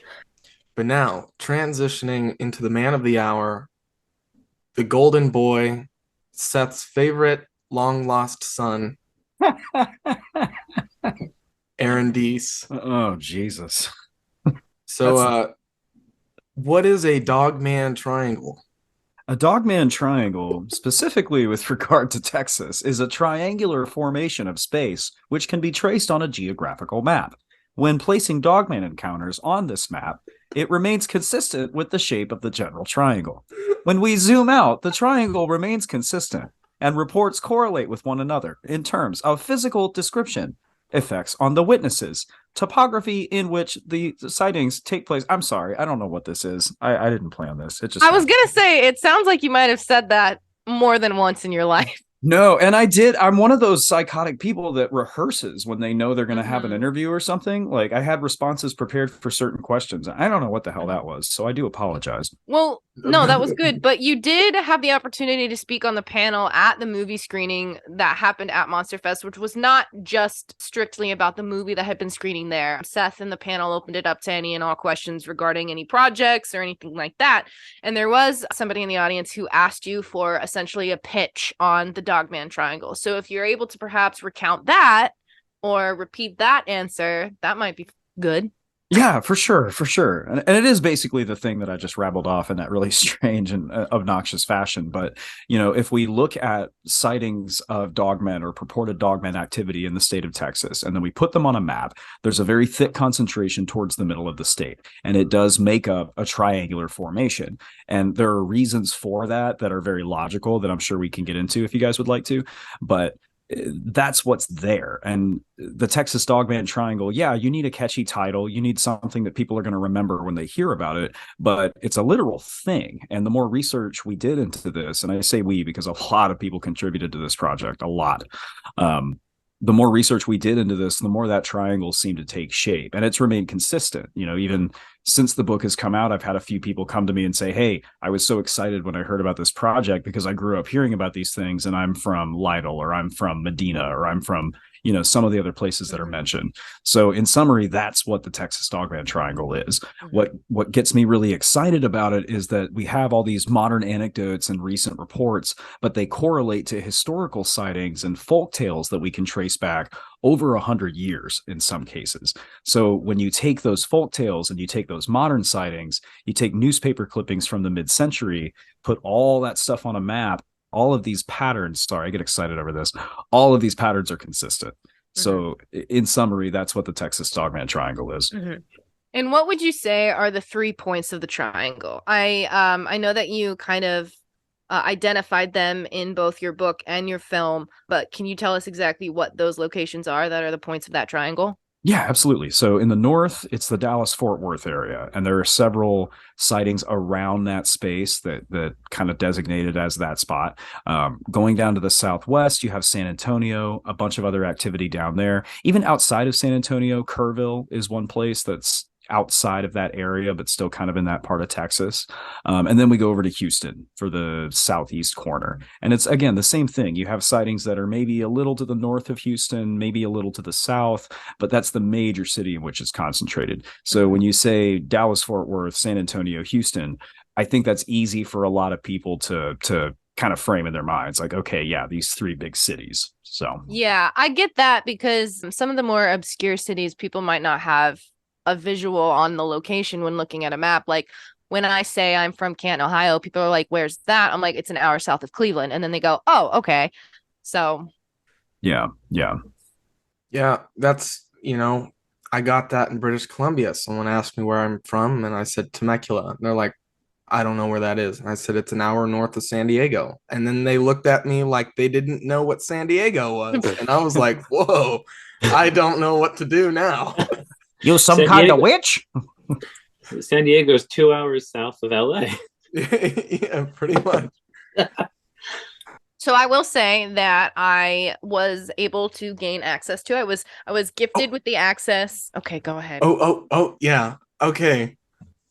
Speaker 3: But now, transitioning into the man of the hour, the golden boy, Seth's favorite long lost son, Aaron Deese.
Speaker 7: Oh, Jesus.
Speaker 3: So, what is a Dogman Triangle?
Speaker 7: A Dogman Triangle, specifically with regard to Texas, is a triangular formation of space which can be traced on a geographical map. When placing Dogman encounters on this map, it remains consistent with the shape of the general triangle. When we zoom out, the triangle remains consistent, and reports correlate with one another in terms of physical description. effects on the witnesses, topography in which the sightings take place. I'm sorry, I don't know what this is. I didn't plan this. It just
Speaker 6: I was gonna say, it sounds like you might have said that more than once in your life.
Speaker 7: No, and I did. I'm one of those psychotic people that rehearses when they know they're going to have an
Speaker 6: Mhm.
Speaker 7: interview or something. Like I had responses prepared for certain questions. I don't know what the hell that was, so I do apologize.
Speaker 6: Well, no, that was good. But you did have the opportunity to speak on the panel at the movie screening that happened at MonsterFest, which was not just strictly about the movie that had been screening there. Seth in the panel opened it up to any and all questions regarding any projects or anything like that. And there was somebody in the audience who asked you for essentially a pitch on the Dogman Triangle. So if you're able to perhaps recount that or repeat that answer, that might be good.
Speaker 7: Yeah, for sure, for sure. And it is basically the thing that I just rabbled off in that really strange and obnoxious fashion. But, you know, if we look at sightings of dogmen or purported dogmen activity in the state of Texas, and then we put them on a map, there's a very thick concentration towards the middle of the state. And it does make up a triangular formation. And there are reasons for that that are very logical that I'm sure we can get into if you guys would like to. But that's what's there. And the Texas Dogman Triangle, yeah, you need a catchy title, you need something that people are going to remember when they hear about it, but it's a literal thing. And the more research we did into this, and I say we because a lot of people contributed to this project, a lot, the more research we did into this, the more that triangle seemed to take shape. And it's remained consistent. You know, even since the book has come out, I've had a few people come to me and say, hey, I was so excited when I heard about this project because I grew up hearing about these things and I'm from Lytle or I'm from Medina or I'm from, you know, some of the other places that are mentioned. So in summary, that's what the Texas Dogman Triangle is. What gets me really excited about it is that we have all these modern anecdotes and recent reports, but they correlate to historical sightings and folk tales that we can trace back over 100 years in some cases. So when you take those folk tales and you take those modern sightings, you take newspaper clippings from the mid-century, put all that stuff on a map, all of these patterns, sorry, I get excited over this, all of these patterns are consistent. So in summary, that's what the Texas Dogman Triangle is.
Speaker 6: And what would you say are the 3 points of the triangle? I know that you kind of identified them in both your book and your film, but can you tell us exactly what those locations are that are the points of that triangle?
Speaker 7: Yeah, absolutely. So in the north, it's the Dallas-Fort Worth area, and there are several sightings around that space that kind of designated as that spot. Going down to the southwest, you have San Antonio, a bunch of other activity down there. Even outside of San Antonio, Kerrville is one place that's outside of that area, but still kind of in that part of Texas. And then we go over to Houston for the southeast corner. And it's, again, the same thing. You have sightings that are maybe a little to the north of Houston, maybe a little to the south, but that's the major city in which it's concentrated. So when you say Dallas, Fort Worth, San Antonio, Houston, I think that's easy for a lot of people to kind of frame in their minds. Like, okay, yeah, these 3 big cities. So
Speaker 6: yeah, I get that because some of the more obscure cities, people might not have a visual on the location when looking at a map. Like when I say I'm from Canton, Ohio, people are like, where's that? I'm like, it's an hour south of Cleveland. And then they go, oh, okay. So
Speaker 7: yeah.
Speaker 3: That's, you know, I got that in British Columbia. Someone asked me where I'm from and I said Temecula. And they're like, I don't know where that is. And I said, it's an hour north of San Diego. And then they looked at me like they didn't know what San Diego was. And I was like, whoa, I don't know what to do now.
Speaker 7: You some kind of witch?
Speaker 5: San Diego's 2 hours south of LA.
Speaker 3: Yeah, pretty much.
Speaker 6: So I will say that I was able to gain access to. I was gifted with the access. Okay, go ahead.
Speaker 3: Oh, yeah. Okay.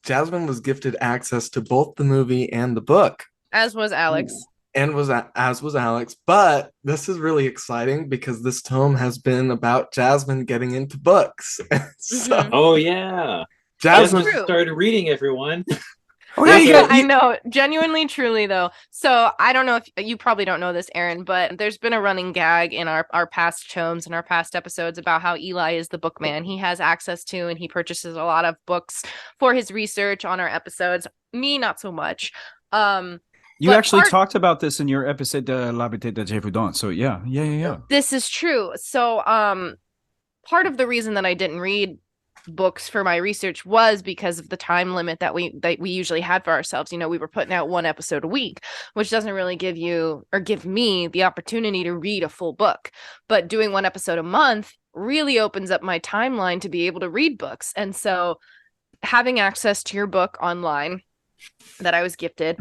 Speaker 3: Jasmine was gifted access to both the movie and the book.
Speaker 6: As was Alex.
Speaker 3: And as was Alex. But this is really exciting because this tome has been about Jasmine getting into books. So,
Speaker 5: oh yeah.
Speaker 3: Jasmine
Speaker 5: started reading, everyone.
Speaker 6: I know, genuinely, truly though. So I don't know if you probably don't know this, Aaron, but there's been a running gag in our past tomes and our past episodes about how Eli is the bookman. He has access to and he purchases a lot of books for his research on our episodes. Me, not so much.
Speaker 7: You actually talked about this in your episode de l'Habité de Gévaudan. So yeah.
Speaker 6: This is true. So part of the reason that I didn't read books for my research was because of the time limit that we usually had for ourselves. You know, we were putting out 1 episode a week, which doesn't really give me the opportunity to read a full book. But doing 1 episode a month really opens up my timeline to be able to read books. And so having access to your book online that I was gifted,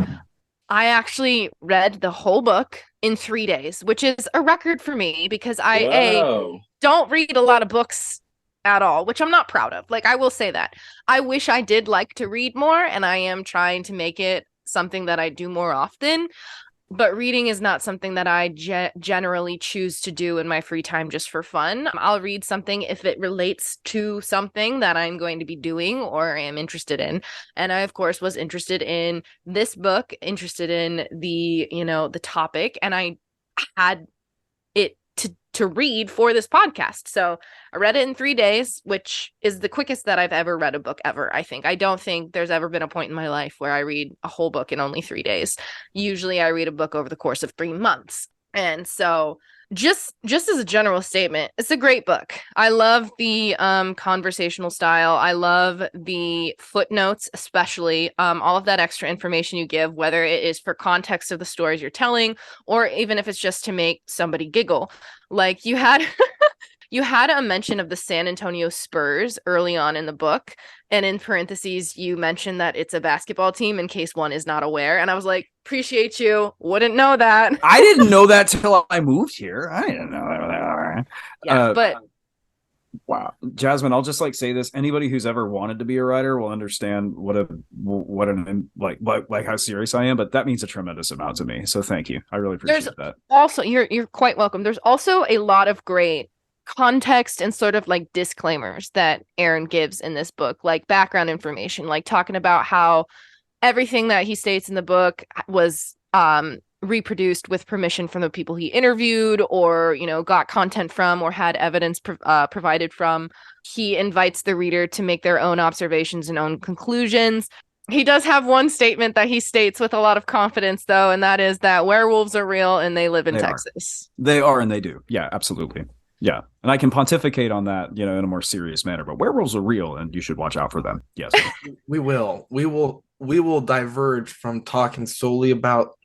Speaker 6: I actually read the whole book in 3 days, which is a record for me because I don't read a lot of books at all, which I'm not proud of. Like, I will say that. I wish I did like to read more, and I am trying to make it something that I do more often. But reading is not something that I generally choose to do in my free time just for fun. I'll read something if it relates to something that I'm going to be doing or am interested in. And I, of course, was interested in this book, interested in the topic, and I had it to read for this podcast. So I read it in 3 days, which is the quickest that I've ever read a book ever, I think. I don't think there's ever been a point in my life where I read a whole book in only 3 days. Usually I read a book over the course of 3 months. And so just as a general statement, it's a great book. I love the conversational style. I love the footnotes, especially all of that extra information you give, whether it is for context of the stories you're telling, or even if it's just to make somebody giggle. Like you had you had a mention of the San Antonio Spurs early on in the book. And in parentheses, you mentioned that it's a basketball team in case one is not aware. And I was like, appreciate you. Wouldn't know that.
Speaker 7: I didn't know that till I moved here. I didn't know that.
Speaker 6: Yeah, but
Speaker 7: wow, Jasmine, I'll just say this: anybody who's ever wanted to be a writer will understand what an how serious I am. But that means a tremendous amount to me. So thank you. I really appreciate that.
Speaker 6: Also, you're quite welcome. There's also a lot of great context and sort of like disclaimers that Aaron gives in this book, like background information, like talking about how everything that he states in the book was reproduced with permission from the people he interviewed or, got content from or had evidence provided from. He invites the reader to make their own observations and own conclusions. He does have one statement that he states with a lot of confidence, though, and that is that werewolves are real and they live in Texas.
Speaker 7: They are, and they do. Yeah, absolutely. Yeah. And I can pontificate on that, in a more serious manner, but werewolves are real and you should watch out for them. Yes.
Speaker 3: We will diverge from talking solely about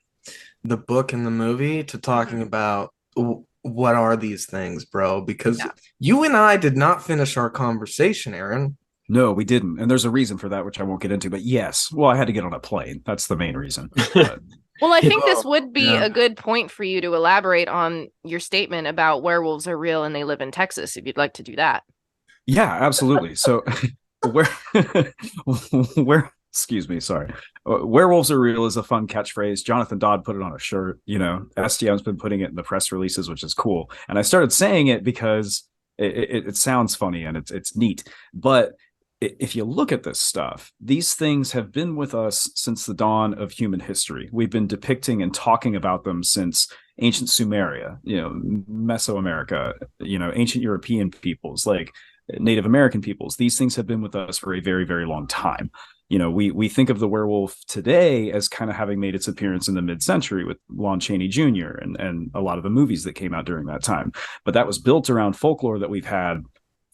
Speaker 3: the book and the movie to talking about what are these things, bro? Because you and I did not finish our conversation, Aaron.
Speaker 7: No, we didn't. And there's a reason for that, which I won't get into. But yes, well, I had to get on a plane. That's the main reason.
Speaker 6: Well, I think this would be a good point for you to elaborate on your statement about werewolves are real and they live in Texas, if you'd like to do that.
Speaker 7: Yeah, absolutely. So excuse me, sorry. Werewolves are real is a fun catchphrase. Jonathan Dodd put it on a shirt. STM's been putting it in the press releases, which is cool. And I started saying it because it sounds funny and it's neat. But if you look at this stuff, these things have been with us since the dawn of human history. We've been depicting and talking about them since ancient Sumeria, Mesoamerica, ancient European peoples, like Native American peoples. These things have been with us for a very, very long time. We think of the werewolf today as kind of having made its appearance in the mid-century with Lon Chaney Jr. and a lot of the movies that came out during that time. But that was built around folklore that we've had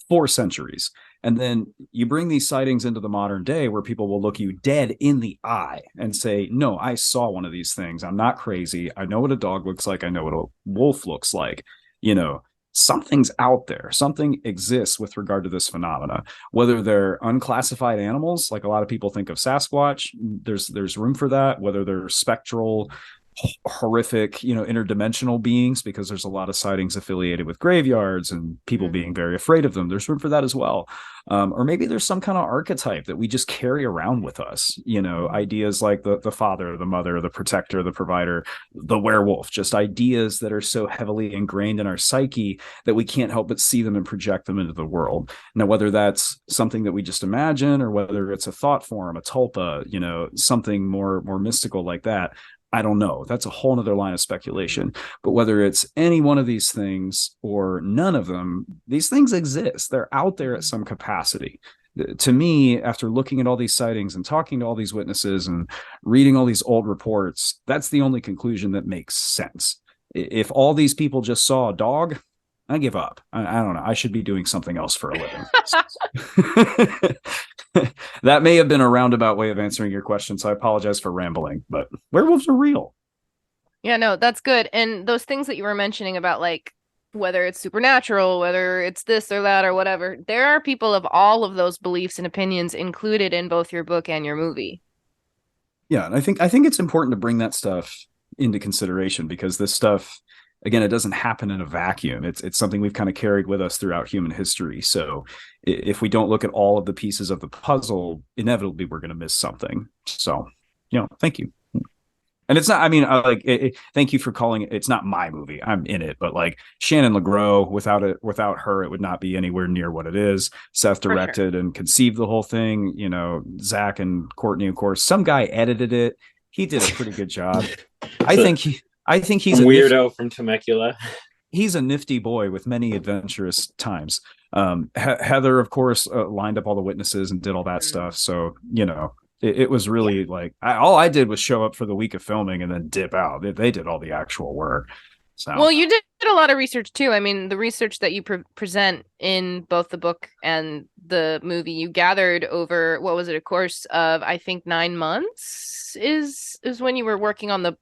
Speaker 7: for centuries. And then you bring these sightings into the modern day where people will look you dead in the eye and say, no, I saw one of these things. I'm not crazy. I know what a dog looks like. I know what a wolf looks like. Something's out there. Something exists with regard to this phenomena, whether they're unclassified animals, like a lot of people think of Sasquatch. There's room for that, whether they're spectral, horrific, interdimensional beings, because there's a lot of sightings affiliated with graveyards and people being very afraid of them. There's room for that as well. Or maybe there's some kind of archetype that we just carry around with us, ideas like the father, the mother, the protector, the provider, the werewolf, just ideas that are so heavily ingrained in our psyche that we can't help but see them and project them into the world. Now, whether that's something that we just imagine or whether it's a thought form, a tulpa, something more mystical like that, I don't know. That's a whole nother line of speculation. But whether it's any one of these things or none of them, these things exist. They're out there at some capacity. To me, after looking at all these sightings and talking to all these witnesses and reading all these old reports, that's the only conclusion that makes sense. If all these people just saw a dog, I give up. I don't know. I should be doing something else for a living. That may have been a roundabout way of answering your question, so I apologize for rambling, but werewolves are real.
Speaker 6: Yeah, no, that's good. And those things that you were mentioning about like whether it's supernatural, whether it's this or that or whatever. There are people of all of those beliefs and opinions included in both your book and your movie.
Speaker 7: Yeah, and I think it's important to bring that stuff into consideration, because this stuff, again, it doesn't happen in a vacuum. It's something we've kind of carried with us throughout human history. So if we don't look at all of the pieces of the puzzle, inevitably we're going to miss something. So, thank you. And it's not, I mean, thank you for calling it. It's not my movie. I'm in it, but like Shannon LeGros, without her, it would not be anywhere near what it is. Seth directed and conceived the whole thing. Zach and Courtney, of course, some guy edited it. He did a pretty good job. I think he's a
Speaker 5: weirdo from Temecula.
Speaker 7: He's a nifty boy with many adventurous times. Heather, of course, lined up all the witnesses and did all that stuff. So, it was really like all I did was show up for the week of filming and then dip out. They did all the actual work. So.
Speaker 6: Well, you did a lot of research too. I mean, the research that you present in both the book and the movie, you gathered over, what was it, a course of, I think, 9 months is when you were working on the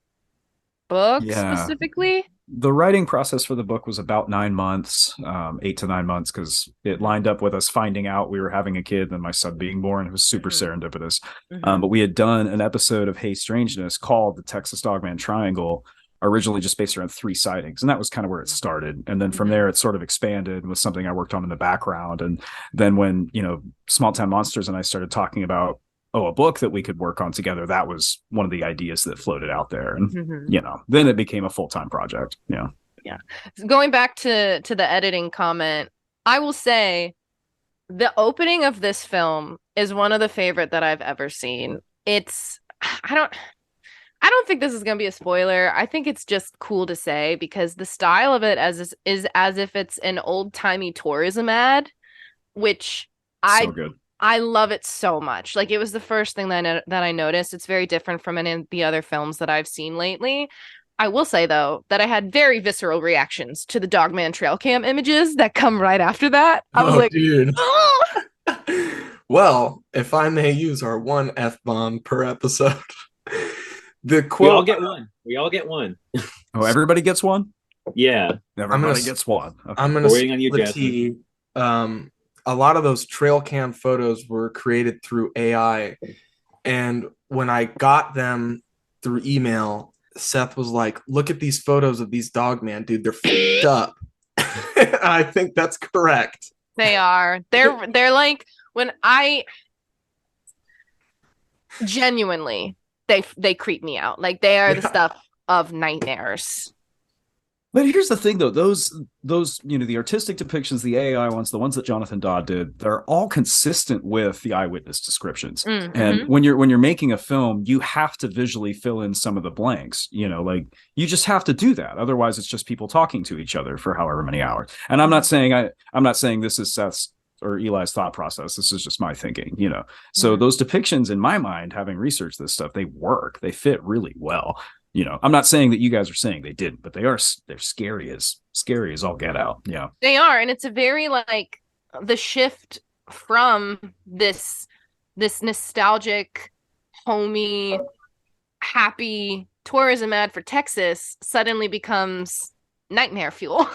Speaker 6: book specifically?
Speaker 7: The writing process for the book was about 9 months, 8 to 9 months, because it lined up with us finding out we were having a kid and my son being born. It was super serendipitous. But we had done an episode of Hey Strangeness called the Texas Dogman Triangle, originally just based around 3 sightings. And that was kind of where it started. And then from there, it sort of expanded and was something I worked on in the background. And then when, Small Town Monsters and I started talking about, a book that we could work on together, that was one of the ideas that floated out there. And, then it became a full-time project. Yeah.
Speaker 6: Yeah. Going back to the editing comment, I will say the opening of this film is one of the favorite that I've ever seen. I don't think this is going to be a spoiler. I think it's just cool to say, because the style of it is as if it's an old-timey tourism ad, which
Speaker 7: so good.
Speaker 6: I love it so much. Like, it was the first thing that I noticed. It's very different from any of the other films that I've seen lately. I will say, though, that I had very visceral reactions to the Dogman trail cam images that come right after that. I was like,
Speaker 3: dude.
Speaker 6: Oh!
Speaker 3: Well, if I may use our one F-bomb per episode. The quote.
Speaker 5: We all get one.
Speaker 7: Oh, everybody gets one?
Speaker 5: Yeah.
Speaker 7: Everybody gets one. Okay.
Speaker 3: I'm going to
Speaker 5: waiting on you, Jesse.
Speaker 3: A lot of those trail cam photos were created through AI. And when I got them through email, Seth was like, look at these photos of these dogman, dude. They're f***ed up. I think that's correct.
Speaker 6: They are. They're like, when I genuinely, they creep me out. Like, they are the stuff of nightmares.
Speaker 7: But here's the thing, though. Those the artistic depictions, the AI ones, the ones that Jonathan Dodd did, they're all consistent with the eyewitness descriptions. And when you're making a film, you have to visually fill in some of the blanks. Like, you just have to do that. Otherwise, it's just people talking to each other for however many hours. And I'm not saying this is Seth's or Eli's thought process. This is just my thinking. So those depictions, in my mind, having researched this stuff, they work. They fit really well. I'm not saying that you guys are saying they didn't, but they're scary as all get out. Yeah,
Speaker 6: they are. And it's a very, like, the shift from this nostalgic, homey, happy tourism ad for Texas suddenly becomes nightmare fuel.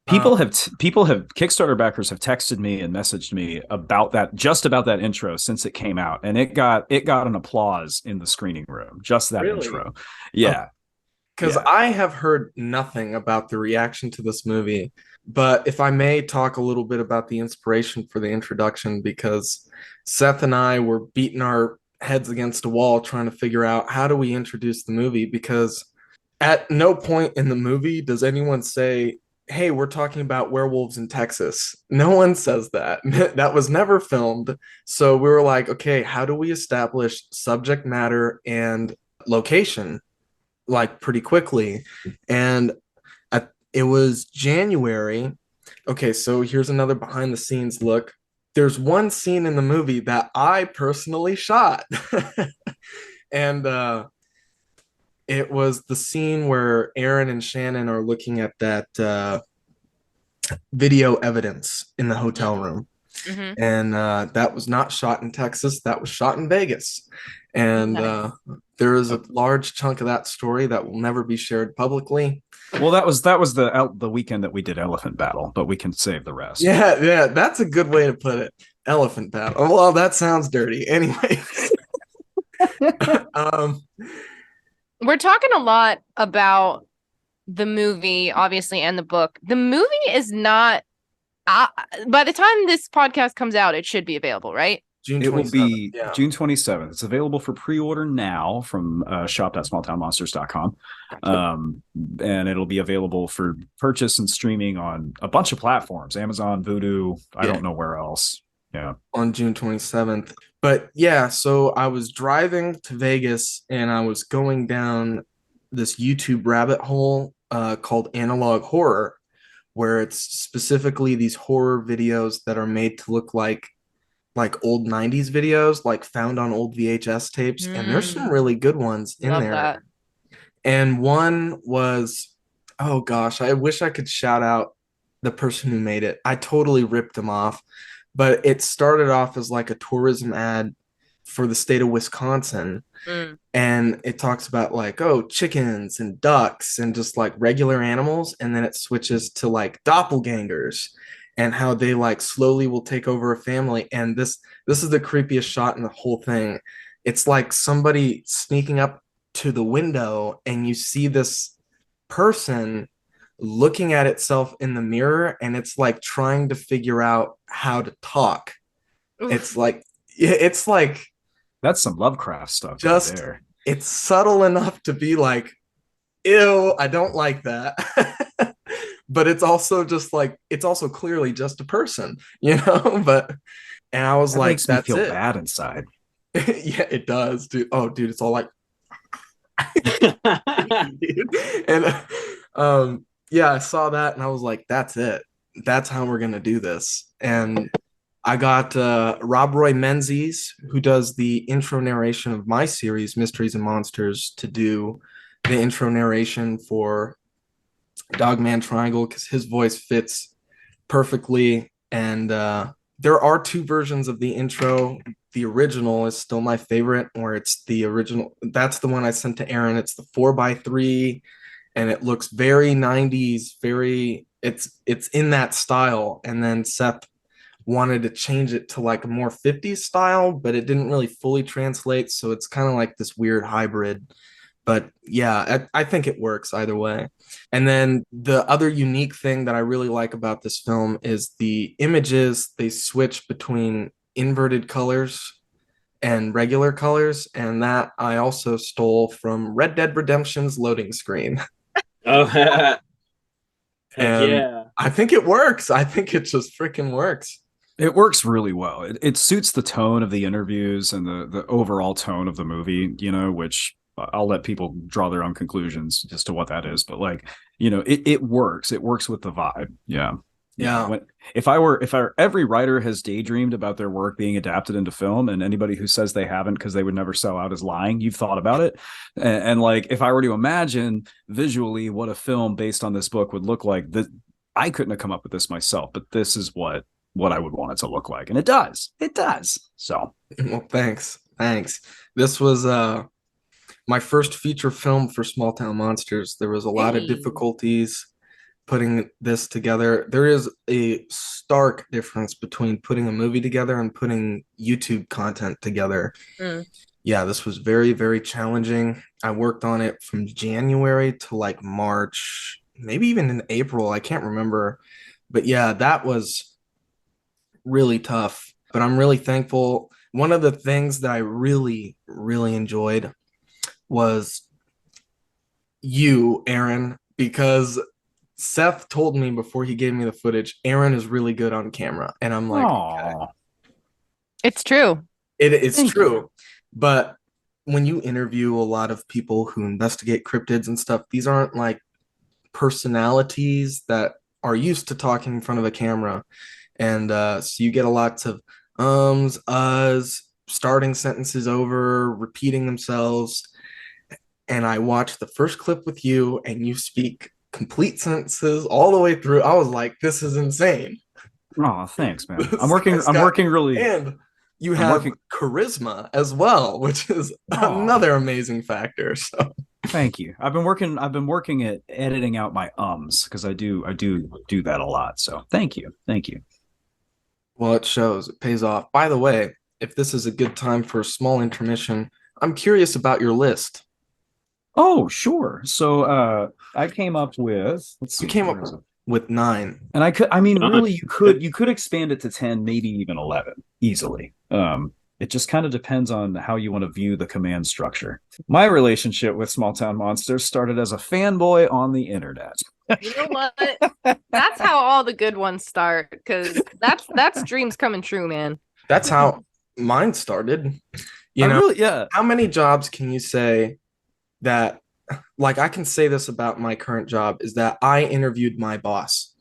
Speaker 7: People have Kickstarter backers have texted me and messaged me about that intro since it came out, and it got an applause in the screening room. Just that intro, yeah.
Speaker 3: Because I have heard nothing about the reaction to this movie, but if I may talk a little bit about the inspiration for the introduction, because Seth and I were beating our heads against a wall trying to figure out how do we introduce the movie, because at no point in the movie does anyone say, hey, we're talking about werewolves in Texas. No one says that. That was never filmed. So we were like, okay, how do we establish subject matter and location, like, pretty quickly? And it was January. Okay, so here's another behind the scenes look. There's one scene in the movie that I personally shot. And it was the scene where Aaron and Shannon are looking at that video evidence in the hotel room.
Speaker 6: Mhm.
Speaker 3: And that was not shot in Texas. That was shot in Vegas. And
Speaker 6: Nice.
Speaker 3: there is a large chunk of that story that will never be shared publicly.
Speaker 7: Well, that was the weekend that we did Elephant Battle, but we can save the rest.
Speaker 3: Yeah, that's a good way to put it. Elephant battle. Oh, well, that sounds dirty. Anyway, um,
Speaker 6: We're talking a lot about the movie, obviously, and the book. The movie is not. By the time this podcast comes out, it should be available, right?
Speaker 3: June
Speaker 7: It will
Speaker 3: 27th.
Speaker 7: be
Speaker 3: Yeah.
Speaker 7: June 27th. It's available for pre-order now from shop.smalltownmonsters.com. And it'll be available for purchase and streaming on a bunch of platforms, Amazon, Vudu, I don't know where else. Yeah.
Speaker 3: On June 27th. But yeah, so I was driving to Vegas and I was going down this YouTube rabbit hole called Analog Horror, where it's specifically these horror videos that are made to look like old 90s videos, like found on old VHS tapes. And there's some really good ones in
Speaker 6: Love
Speaker 3: there.
Speaker 6: that.
Speaker 3: And one was, oh gosh, I wish I could shout out the person who made it. I totally ripped him off. But it started off as like a tourism ad for the state of Wisconsin. And it talks about like, oh, chickens and ducks and just like regular animals. And then it switches to like doppelgangers and how they like slowly will take over a family. And this is the creepiest shot in the whole thing. It's like somebody sneaking up to the window and you see this person looking at itself in the mirror and it's like trying to figure out how to talk.
Speaker 6: Oof.
Speaker 3: It's like
Speaker 7: That's some Lovecraft stuff
Speaker 3: just
Speaker 7: right there.
Speaker 3: it's subtle enough to be like, ew, I don't like that. But it's also just like, it's also clearly just a person, but and I was
Speaker 7: That
Speaker 3: like,
Speaker 7: makes me
Speaker 3: that's
Speaker 7: feel
Speaker 3: it.
Speaker 7: bad inside.
Speaker 3: Yeah, it does, dude. Oh, dude, it's all like dude. And yeah, I saw that and I was like, that's it. That's how we're gonna do this. And I got Rob Roy Menzies, who does the intro narration of my series, Mysteries and Monsters, to do the intro narration for Dogman Triangle because his voice fits perfectly. And there are two versions of the intro. The original is still my favorite, where it's the original. That's the one I sent to Aaron. It's the 4x3, and it looks very 90s, it's in that style. And then Seth wanted to change it to like a more 50s style, but it didn't really fully translate. So it's kind of like this weird hybrid. But yeah, I think it works either way. And then the other unique thing that I really like about this film is the images. They switch between inverted colors and regular colors. And that I also stole from Red Dead Redemption's loading screen.
Speaker 5: Oh, heck
Speaker 3: And
Speaker 5: yeah.
Speaker 3: I think it works. I think it just freaking works.
Speaker 7: It works really well. It suits the tone of the interviews and the overall tone of the movie, which I'll let people draw their own conclusions as to what that is. But like, it works. It works with the vibe. Yeah.
Speaker 3: Yeah.
Speaker 7: If every writer has daydreamed about their work being adapted into film, and anybody who says they haven't because they would never sell out is lying. You've thought about it. And like, if I were to imagine visually what a film based on this book would look like, I couldn't have come up with this myself, but this is what I would want it to look like. And it does. So,
Speaker 3: well, thanks. This was my first feature film for Small Town Monsters. There was a lot of difficulties putting this together. There is a stark difference between putting a movie together and putting YouTube content together. Yeah, this was very, very challenging. I worked on it from January to like March, maybe even in April. I can't remember. But yeah, that was really tough. But I'm really thankful. One of the things that I really, really enjoyed was you, Aaron, because Seth told me before he gave me the footage, Aaron is really good on camera. And I'm like, okay.
Speaker 6: It's true.
Speaker 3: It's
Speaker 6: Thank
Speaker 3: true.
Speaker 6: you.
Speaker 3: But when you interview a lot of people who investigate cryptids and stuff, these aren't like personalities that are used to talking in front of a camera. And so you get a lot of ums, uhs, starting sentences over, repeating themselves. And I watched the first clip with you and you speak complete sentences all the way through. I was like, this is insane.
Speaker 7: Oh, thanks, man.
Speaker 3: This
Speaker 7: I'm working.
Speaker 3: guy's
Speaker 7: I'm
Speaker 3: got-
Speaker 7: working really.
Speaker 3: And you
Speaker 7: I'm
Speaker 3: have
Speaker 7: working-
Speaker 3: charisma as well, which is
Speaker 7: Aw.
Speaker 3: another amazing factor. So
Speaker 7: Thank you. I've been working at editing out my ums because I do that a lot. So thank you.
Speaker 3: well, it shows. It pays off. By the way, if this is a good time for a small intermission, I'm curious about your list.
Speaker 7: Oh, sure. So I came up with. Let's see.
Speaker 3: You came
Speaker 7: where
Speaker 3: up
Speaker 7: is it?
Speaker 3: with 9.
Speaker 7: And I mean,
Speaker 5: Nice.
Speaker 7: really, you could expand it to 10, maybe even 11 easily. It just kind of depends on how you want to view the command structure. My relationship with Small Town Monsters started as a fanboy on the internet.
Speaker 6: You know what? That's how all the good ones start, because that's dreams coming true, man.
Speaker 3: That's how mine started. You know,
Speaker 7: Yeah.
Speaker 3: how many jobs can you say that, like, I can say this about my current job, is that I interviewed my boss.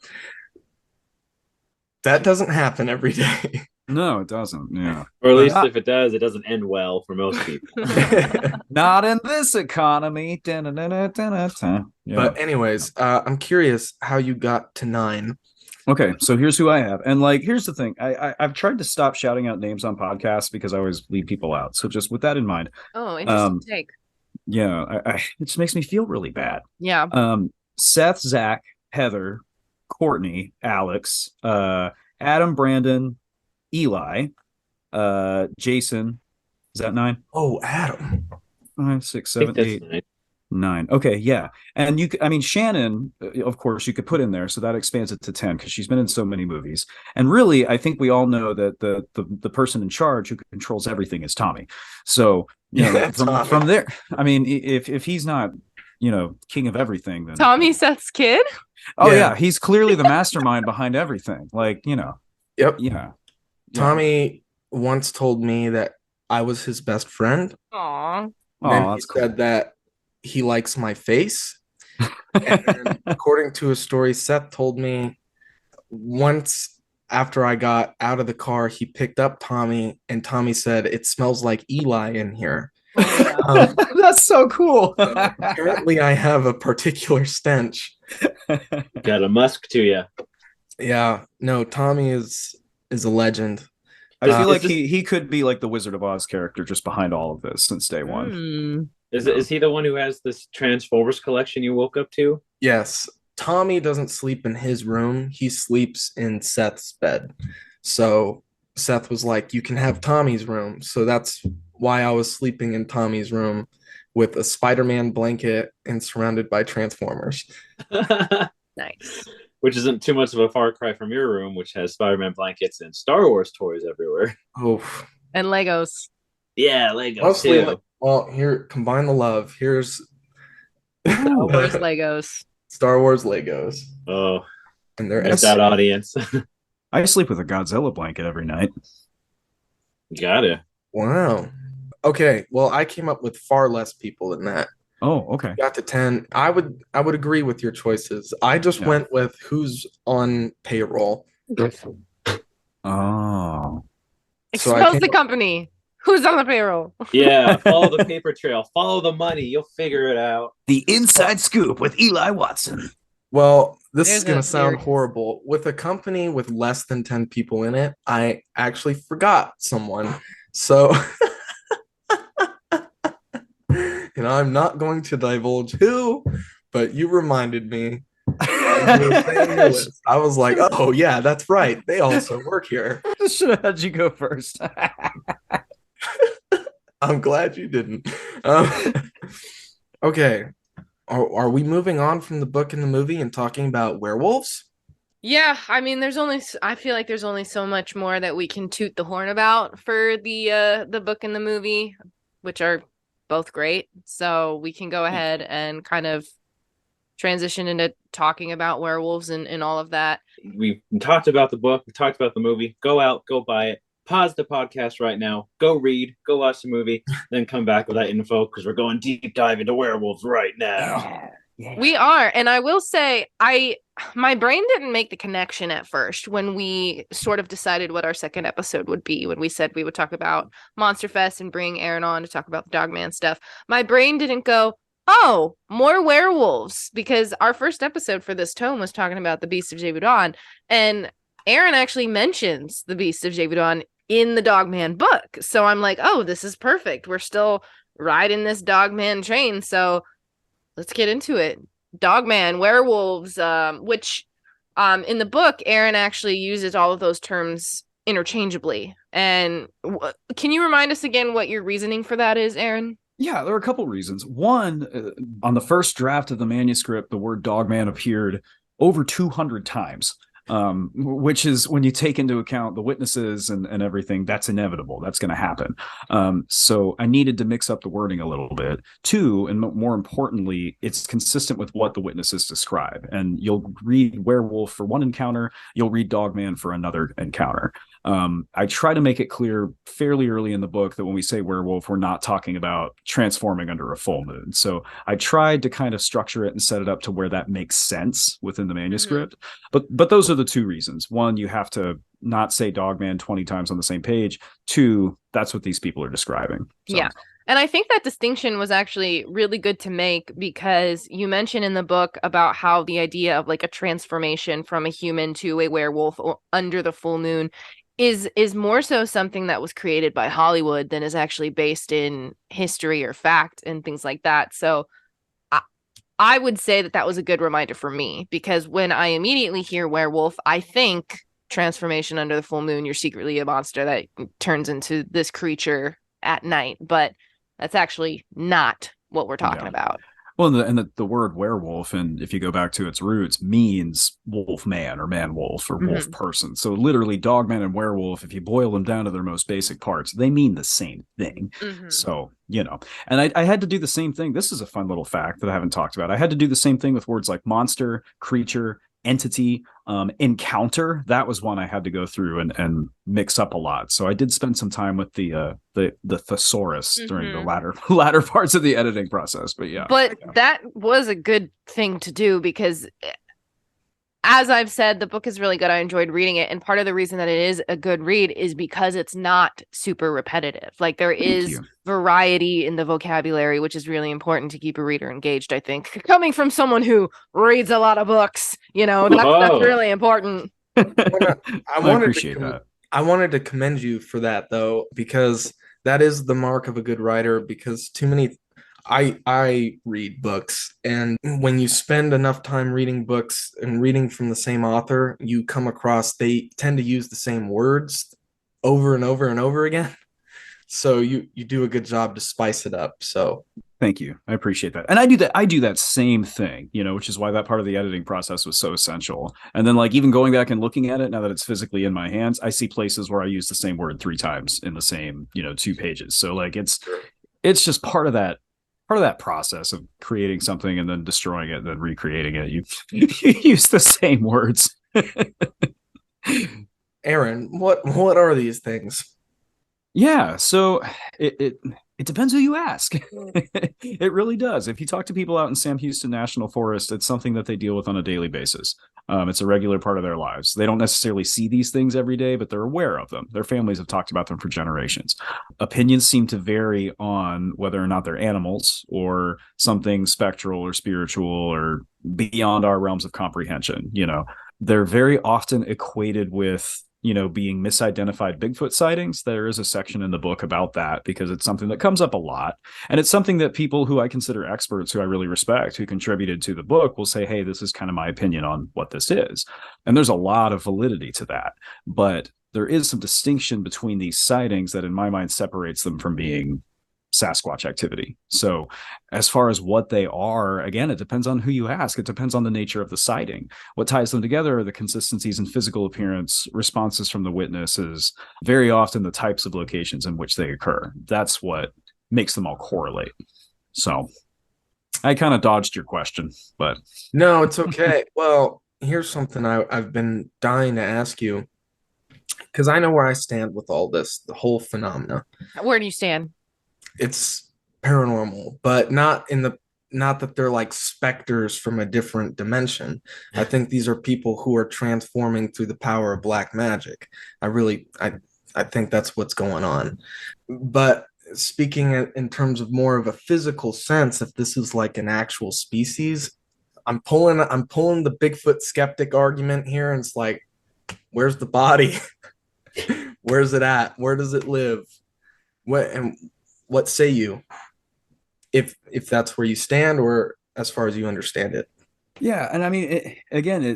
Speaker 3: That doesn't happen every day.
Speaker 7: No, it doesn't. Yeah.
Speaker 5: Or at least
Speaker 7: But-
Speaker 5: if it does, it doesn't end well for most people.
Speaker 7: Not in this economy. Yeah.
Speaker 3: But anyways, I'm curious how you got to 9.
Speaker 7: Okay, so here's who I have, and like, here's the thing: I've tried to stop shouting out names on podcasts because I always leave people out. So just with that in mind,
Speaker 6: Oh, interesting take.
Speaker 7: yeah, it just makes me feel really bad.
Speaker 6: Yeah.
Speaker 7: Seth, Zach, Heather, Courtney, Alex, Adam, Brandon, Eli, Jason. Is that 9?
Speaker 3: Oh, Adam.
Speaker 7: 5, 6,
Speaker 5: I think
Speaker 7: 7,
Speaker 5: that's
Speaker 7: 8,
Speaker 5: nice.
Speaker 7: 9. Okay, yeah. And I mean, Shannon, of course, you could put in there, so that expands it to 10 because she's been in so many movies. And really, I think we all know that the person in charge who controls everything is Tommy. So,
Speaker 3: Yeah,
Speaker 7: from
Speaker 3: Tommy.
Speaker 7: there, I mean, if he's not, king of everything, then
Speaker 6: Tommy Seth's kid?
Speaker 7: oh
Speaker 3: Yeah.
Speaker 7: yeah, he's clearly the mastermind behind everything. Like,
Speaker 3: Yep.
Speaker 7: yeah.
Speaker 3: Tommy once told me that I was his best friend.
Speaker 6: Aw.
Speaker 7: Oh,
Speaker 3: Then he
Speaker 7: that's cool.
Speaker 3: said that he likes my face. And then, according to a story, Seth told me once after I got out of the car, he picked up Tommy, and Tommy said, "It smells like Eli in here."
Speaker 7: That's so cool.
Speaker 3: Apparently, I have a particular stench.
Speaker 5: Got a musk to you.
Speaker 3: Yeah, no, Tommy is a legend.
Speaker 7: I feel like
Speaker 5: Is this-
Speaker 7: he could be like the Wizard of Oz character just behind all of this since day one.
Speaker 6: Hmm.
Speaker 5: Is he the one who has this Transformers collection you woke up to?
Speaker 3: Yes, Tommy doesn't sleep in his room. He sleeps in Seth's bed. So Seth was like, "You can have Tommy's room." So that's why I was sleeping in Tommy's room with a Spider-Man blanket and surrounded by Transformers.
Speaker 6: Nice.
Speaker 5: Which isn't too much of a far cry from your room, which has Spider-Man blankets and Star Wars toys everywhere.
Speaker 3: Oh,
Speaker 6: And Legos.
Speaker 5: Yeah, Legos
Speaker 3: mostly.
Speaker 5: too.
Speaker 3: Well, here, combine the love. Here's
Speaker 6: Star Wars Legos.
Speaker 3: Star Wars Legos,
Speaker 5: Oh,
Speaker 3: and they're
Speaker 5: missed out audience.
Speaker 7: I sleep with a Godzilla blanket every night.
Speaker 5: Gotta.
Speaker 3: wow. Okay, well, I came up with far less people than that.
Speaker 7: Oh, okay.
Speaker 3: Got to 10. I would agree with your choices. I just
Speaker 7: Yeah.
Speaker 3: went with who's on payroll.
Speaker 7: Oh.
Speaker 3: So I
Speaker 6: Expose
Speaker 3: came
Speaker 6: the
Speaker 3: up-
Speaker 6: company. Who's on the payroll?
Speaker 5: Yeah, follow the paper trail. Follow the money. You'll figure it out.
Speaker 7: The Inside Scoop with Eli Watson.
Speaker 3: Well, this
Speaker 6: There's
Speaker 3: is going
Speaker 6: a
Speaker 3: to sound
Speaker 6: theory.
Speaker 3: horrible. With a company with less than 10 people in it, I actually forgot someone. So, I'm not going to divulge who, but you reminded me. As you were saying your list. I was like, oh, yeah, that's right. They also work here.
Speaker 7: Should have had you go first.
Speaker 3: I'm glad you didn't. Okay. Are we moving on from the book and the movie and talking about werewolves?
Speaker 6: Yeah, I mean, I feel like there's only so much more that we can toot the horn about for the book and the movie, which are both great. So we can go ahead and kind of transition into talking about werewolves and all of that.
Speaker 5: We talked about the book. We talked about the movie. Go out. Go buy it. Pause the podcast right now. Go read. Go watch the movie. Then come back with that info because we're going deep dive into werewolves right now.
Speaker 6: We are, and I will say, my brain didn't make the connection at first when we sort of decided what our second episode would be. When we said we would talk about MONSTERFEST and bring Aaron on to talk about the Dogman stuff, my brain didn't go, "Oh, more werewolves," because our first episode for this tome was talking about the Beast of Jebudon, and Aaron actually mentions the Beast of Javedon in the Dogman book. So I'm like, oh, this is perfect. We're still riding this Dogman train. So let's get into it. Dogman, werewolves, which in the book, Aaron actually uses all of those terms interchangeably. And can you remind us again what your reasoning for that is, Aaron?
Speaker 7: Yeah, there are a couple reasons. One, on the first draft of the manuscript, the word Dogman appeared over 200 times, which is, when you take into account the witnesses and everything, that's inevitable. That's going to happen. So I needed to mix up the wording a little bit. Two, and more importantly, it's consistent with what the witnesses describe. And you'll read werewolf for one encounter, you'll read Dogman for another encounter. I try to make it clear fairly early in the book that when we say werewolf, we're not talking about transforming under a full moon. So I tried to kind of structure it and set it up to where that makes sense within the manuscript. But those are the two reasons. One, you have to not say Dogman 20 times on the same page. Two, that's what these people are describing. So.
Speaker 6: Yeah. And I think that distinction was actually really good to make, because you mentioned in the book about how the idea of like a transformation from a human to a werewolf under the full moon is more so something that was created by Hollywood than is actually based in history or fact and things like that. So I would say that was a good reminder for me, because when I immediately hear werewolf, I think transformation under the full moon, you're secretly a monster that turns into this creature at night, but that's actually not what we're talking about.
Speaker 7: Well, and the word werewolf, and if you go back to its roots, means wolf man or man wolf or wolf person. So literally Dogman and werewolf, if you boil them down to their most basic parts, they mean the same thing. So, and I had to do the same thing. This is a fun little fact that I haven't talked about. I had to do the same thing with words like monster, creature, entity, encounter. That was one I had to go through and mix up a lot. So I did spend some time with the thesaurus during the latter parts of the editing process. But
Speaker 6: that was a good thing to do, because as I've said, the book is really good. I enjoyed reading it. And part of the reason that it is a good read is because it's not super repetitive. Like, there is variety in the vocabulary, which is really important to keep a reader engaged, I think. Coming from someone who reads a lot of books, that's really important.
Speaker 3: I appreciate that. I wanted to commend you for that, though, because that is the mark of a good writer, because too many... I read books, and when you spend enough time reading books and reading from the same author, you come across, they tend to use the same words over and over and over again. So you do a good job to spice it up. So
Speaker 7: thank you. I appreciate that. And I do that same thing, which is why that part of the editing process was so essential. And then, like, even going back and looking at it now that it's physically in my hands, I see places where I use the same word 3 times in the same, 2 pages. So like it's just part of that process of creating something and then destroying it and then recreating it. You use the same words.
Speaker 3: Aaron, what are these things?
Speaker 7: Yeah, so it depends who you ask. It really does. If you talk to people out in Sam Houston National Forest, it's something that they deal with on a daily basis. It's a regular part of their lives. They don't necessarily see these things every day, but they're aware of them. Their families have talked about them for generations. Opinions seem to vary on whether or not they're animals or something spectral or spiritual or beyond our realms of comprehension. They're very often equated with being misidentified Bigfoot sightings. There is a section in the book about that because it's something that comes up a lot. And it's something that people who I consider experts, who I really respect, who contributed to the book, will say, hey, this is kind of my opinion on what this is. And there's a lot of validity to that. But there is some distinction between these sightings that in my mind separates them from being Sasquatch activity. So as far as what they are, again, it depends on who you ask. It depends on the nature of the sighting. What ties them together are the consistencies in physical appearance, responses from the witnesses, very often the types of locations in which they occur. That's what makes them all correlate. So I kind of dodged your question, but
Speaker 3: no, it's okay. Well, here's something I've been dying to ask you, because I know where I stand with all this, the whole phenomena.
Speaker 6: Where do you stand?
Speaker 3: It's paranormal, but not that they're like specters from a different dimension. I think these are people who are transforming through the power of black magic. I think that's what's going on. But speaking in terms of more of a physical sense, if this is like an actual species, I'm pulling the Bigfoot skeptic argument here, and it's like, Where's the body? Where's it at? Where does it live? What say you? If that's where you stand, or as far as you understand it.
Speaker 7: Yeah, and I mean,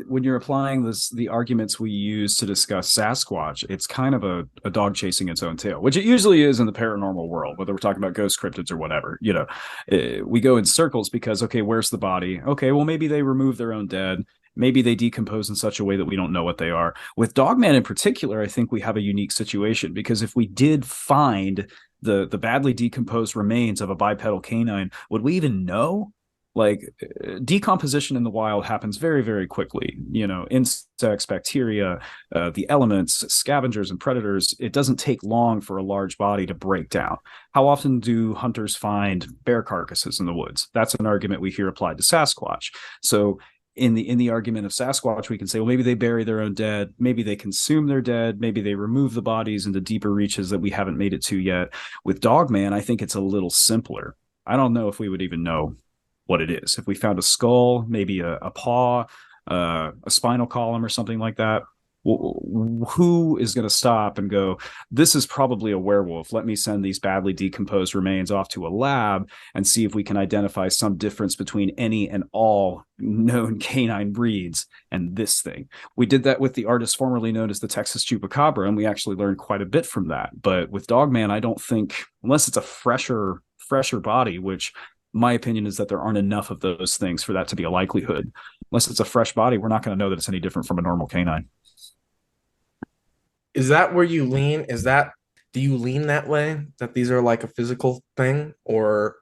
Speaker 7: when you're applying the arguments we use to discuss Sasquatch, it's kind of a dog chasing its own tail, which it usually is in the paranormal world, whether we're talking about ghost cryptids or whatever. We go in circles because, okay, where's the body? Okay, well, maybe they remove their own dead. Maybe they decompose in such a way that we don't know what they are. With Dogman in particular, I think we have a unique situation because if we did find the badly decomposed remains of a bipedal canine, would we even know? Like, decomposition in the wild happens very, very quickly. Insects, bacteria, the elements, scavengers and predators. It doesn't take long for a large body to break down. How often do hunters find bear carcasses in the woods? That's an argument we hear applied to Sasquatch. So in the argument of Sasquatch, we can say, well, maybe they bury their own dead, maybe they consume their dead, maybe they remove the bodies into deeper reaches that we haven't made it to yet. With Dogman, I think it's a little simpler. I don't know if we would even know what it is. If we found a skull, maybe a paw, a spinal column or something like that, who is going to stop and go, this is probably a werewolf. Let me send these badly decomposed remains off to a lab and see if we can identify some difference between any and all known canine breeds and this thing. We did that with the artist formerly known as the Texas Chupacabra, and we actually learned quite a bit from that. But with Dogman, I don't think, unless it's a fresher body, which my opinion is that there aren't enough of those things for that to be a likelihood. Unless it's a fresh body, we're not going to know that it's any different from a normal canine.
Speaker 3: Is that where you lean? Do you lean that way, that these are like a physical thing? Or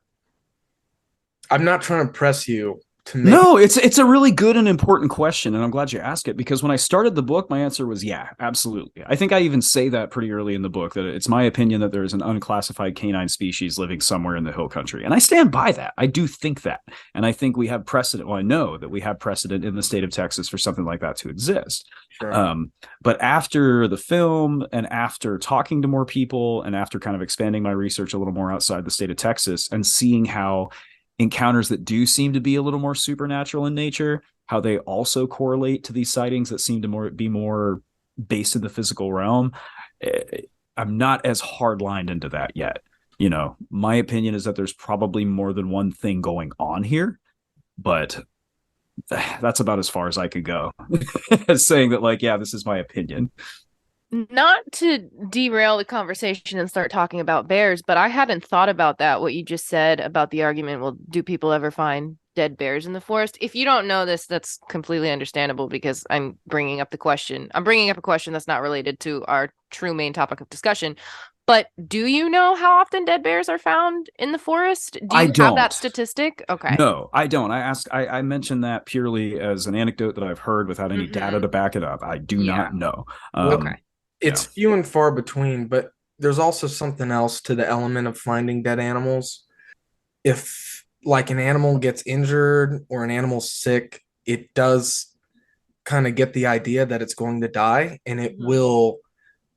Speaker 3: I'm not trying to press you to make...
Speaker 7: No, it's a really good and important question, and I'm glad you asked it, because when I started the book, my answer was yeah, absolutely. I think I even say that pretty early in the book, that it's my opinion that there is an unclassified canine species living somewhere in the hill country, and I stand by that. I do think that, and I think we have precedent. Well, I know that we have precedent in the state of Texas for something like that to exist.
Speaker 3: Sure.
Speaker 7: But after the film, and after talking to more people, and after kind of expanding my research a little more outside the state of Texas, and seeing how encounters that do seem to be a little more supernatural in nature, how they also correlate to these sightings that seem to be more based in the physical realm, I'm not as hard-lined into that yet. My opinion is that there's probably more than one thing going on here, but that's about as far as I could go as saying that, like, yeah, this is my opinion.
Speaker 6: Not to derail the conversation and start talking about bears, but I hadn't thought about that, what you just said about the argument, well, do people ever find dead bears in the forest? If you don't know this, that's completely understandable, because I'm bringing up a question that's not related to our true main topic of discussion. But do you know how often dead bears are found in the forest? Do you have that statistic? Okay.
Speaker 7: No, I don't. I mentioned that purely as an anecdote that I've heard without any data to back it up. I do not know.
Speaker 6: Okay.
Speaker 3: It's few and far between, but there's also something else to the element of finding dead animals. If, like, an animal gets injured or an animal's sick, it does kind of get the idea that it's going to die, and it will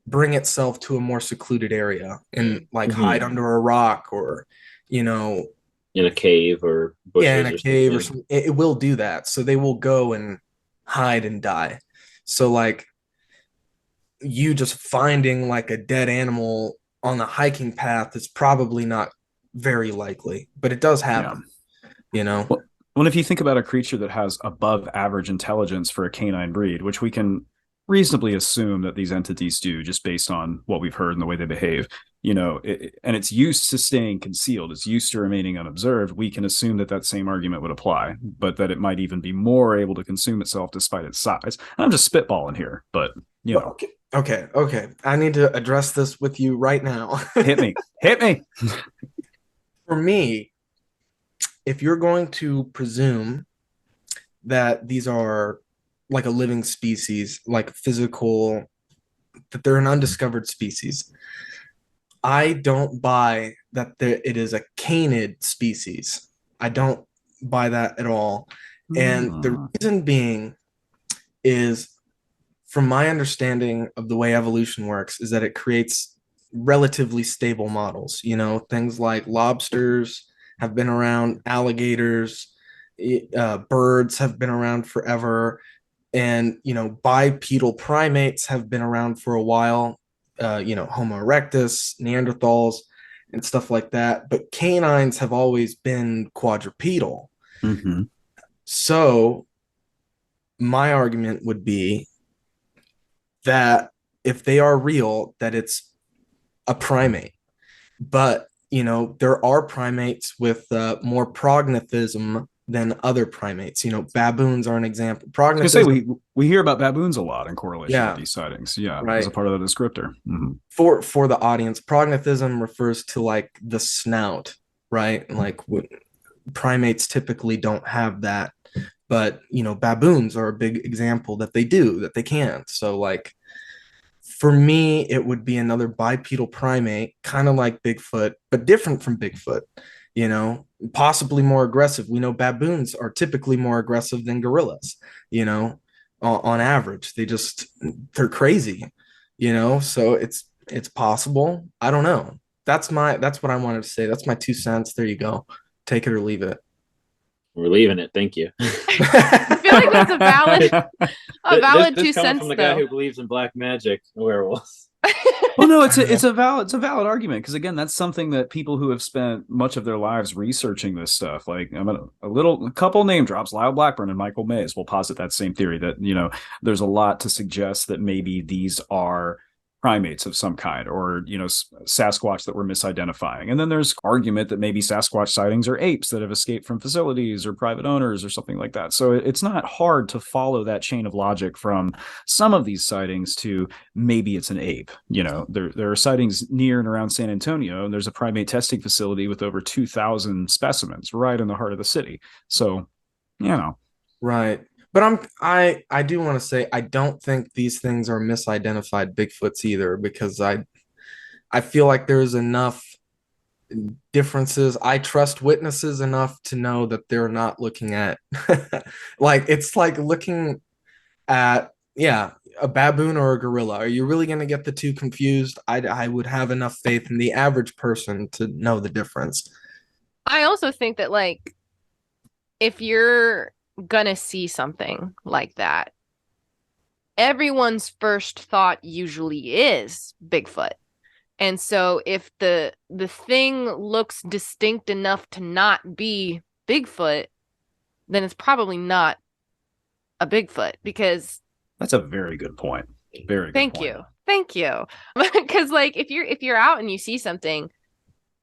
Speaker 3: bring itself to a more secluded area and hide under a rock, or in
Speaker 5: a cave or bushes.
Speaker 3: In a cave or something. It will do that. So they will go and hide and die. So, like, you just finding like a dead animal on the hiking path is probably not very likely, but it does happen.
Speaker 7: Well, if you think about a creature that has above average intelligence for a canine breed, which we can reasonably assume that these entities do just based on what we've heard and the way they behave, and it's used to staying concealed, it's used to remaining unobserved, we can assume that same argument would apply, but that it might even be more able to consume itself despite its size. And I'm just spitballing here, but
Speaker 3: Okay. I need to address this with you right now.
Speaker 7: Hit me.
Speaker 3: For me, if you're going to presume that these are like a living species, like physical, that they're an undiscovered species, I don't buy that it is a canid species. I don't buy that at all. And the reason being is, from my understanding of the way evolution works, is that it creates relatively stable models. Things like lobsters have been around, alligators, birds have been around forever. And, bipedal primates have been around for a while, Homo erectus, Neanderthals, and stuff like that. But canines have always been quadrupedal.
Speaker 7: Mm-hmm.
Speaker 3: So my argument would be that if they are real, that it's a primate. But, there are primates with more prognathism than other primates. Baboons are an example.
Speaker 7: I was gonna say
Speaker 3: Prognathism,
Speaker 7: we hear about baboons a lot in correlation
Speaker 3: Yeah.
Speaker 7: with these sightings. Yeah,
Speaker 3: Right.
Speaker 7: as a part of the descriptor. Mhm.
Speaker 3: for the audience, prognathism refers to like the snout, right? Like primates typically don't have that, but baboons are a big example that they do, that they can. So like for me, it would be another bipedal primate, kind of like Bigfoot, but different from Bigfoot, possibly more aggressive. We know baboons are typically more aggressive than gorillas, on average. They're crazy, so it's possible. I don't know. That's what I wanted to say. That's my 2 cents. There you go. Take it or leave it.
Speaker 5: We're leaving it. Thank you.
Speaker 6: I feel like that's a valid
Speaker 5: This
Speaker 6: 2
Speaker 5: coming
Speaker 6: cents
Speaker 5: from the guy
Speaker 6: though.
Speaker 5: who believes in black magic werewolves.
Speaker 7: Well, no, it's a valid argument, because again, that's something that people who have spent much of their lives researching this stuff, like a couple name drops, Lyle Blackburn and Michael Mays, will posit that same theory that there's a lot to suggest that maybe these are primates of some kind, or Sasquatch that we're misidentifying. And then there's argument that maybe Sasquatch sightings are apes that have escaped from facilities or private owners or something like that. So it's not hard to follow that chain of logic from some of these sightings to maybe it's an ape. There are sightings near and around San Antonio, and there's a primate testing facility with over 2,000 specimens right in the heart of the city. So
Speaker 3: Right. But I do want to say I don't think these things are misidentified Bigfoots either, because I feel like there's enough differences. I trust witnesses enough to know that they're not looking at like it's like looking at a baboon or a gorilla. Are you really going to get the two confused? I would have enough faith in the average person to know the difference.
Speaker 6: I also think that like if you're gonna see something like that, everyone's first thought usually is Bigfoot. And so if the thing looks distinct enough to not be Bigfoot, then it's probably not a Bigfoot, because
Speaker 7: that's a very good point. Very good
Speaker 6: Thank you. Because like if you're out and you see something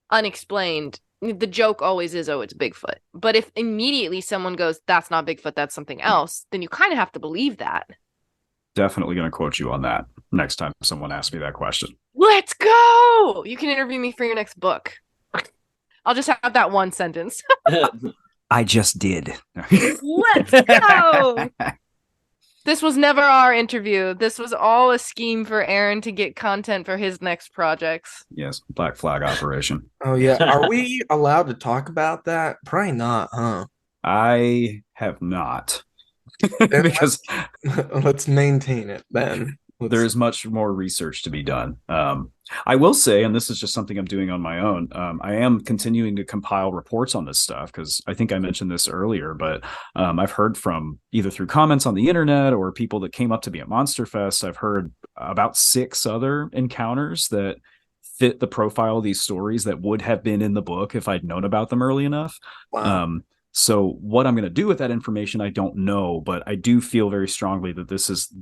Speaker 6: unexplained, the joke always is, oh, it's Bigfoot. But if immediately someone goes, that's not Bigfoot, that's something else, then you kind of have to believe that.
Speaker 7: Definitely going to quote you on that next time someone asks me that question.
Speaker 6: Let's go. You can interview me for your next book. I'll just have that one sentence.
Speaker 7: I just did.
Speaker 6: Let's go. This was never our interview. This was all a scheme for Aaron to get content for his next projects.
Speaker 7: Yes, Black Flag operation.
Speaker 3: Oh yeah, are we allowed to talk about that? Probably not, huh?
Speaker 7: I have not.
Speaker 3: Because let's maintain it then.
Speaker 7: There is much more research to be done. I will say, and this is just something I'm doing on my own, I am continuing to compile reports on this stuff, because I think I mentioned this earlier, but I've heard from either through comments on the internet or people that came up to me at MONSTERFEST, I've heard about 6 other encounters that fit the profile of these stories that would have been in the book if I'd known about them early enough.
Speaker 3: Wow.
Speaker 7: So what I'm going to do with that information, I don't know, but I do feel very strongly that this is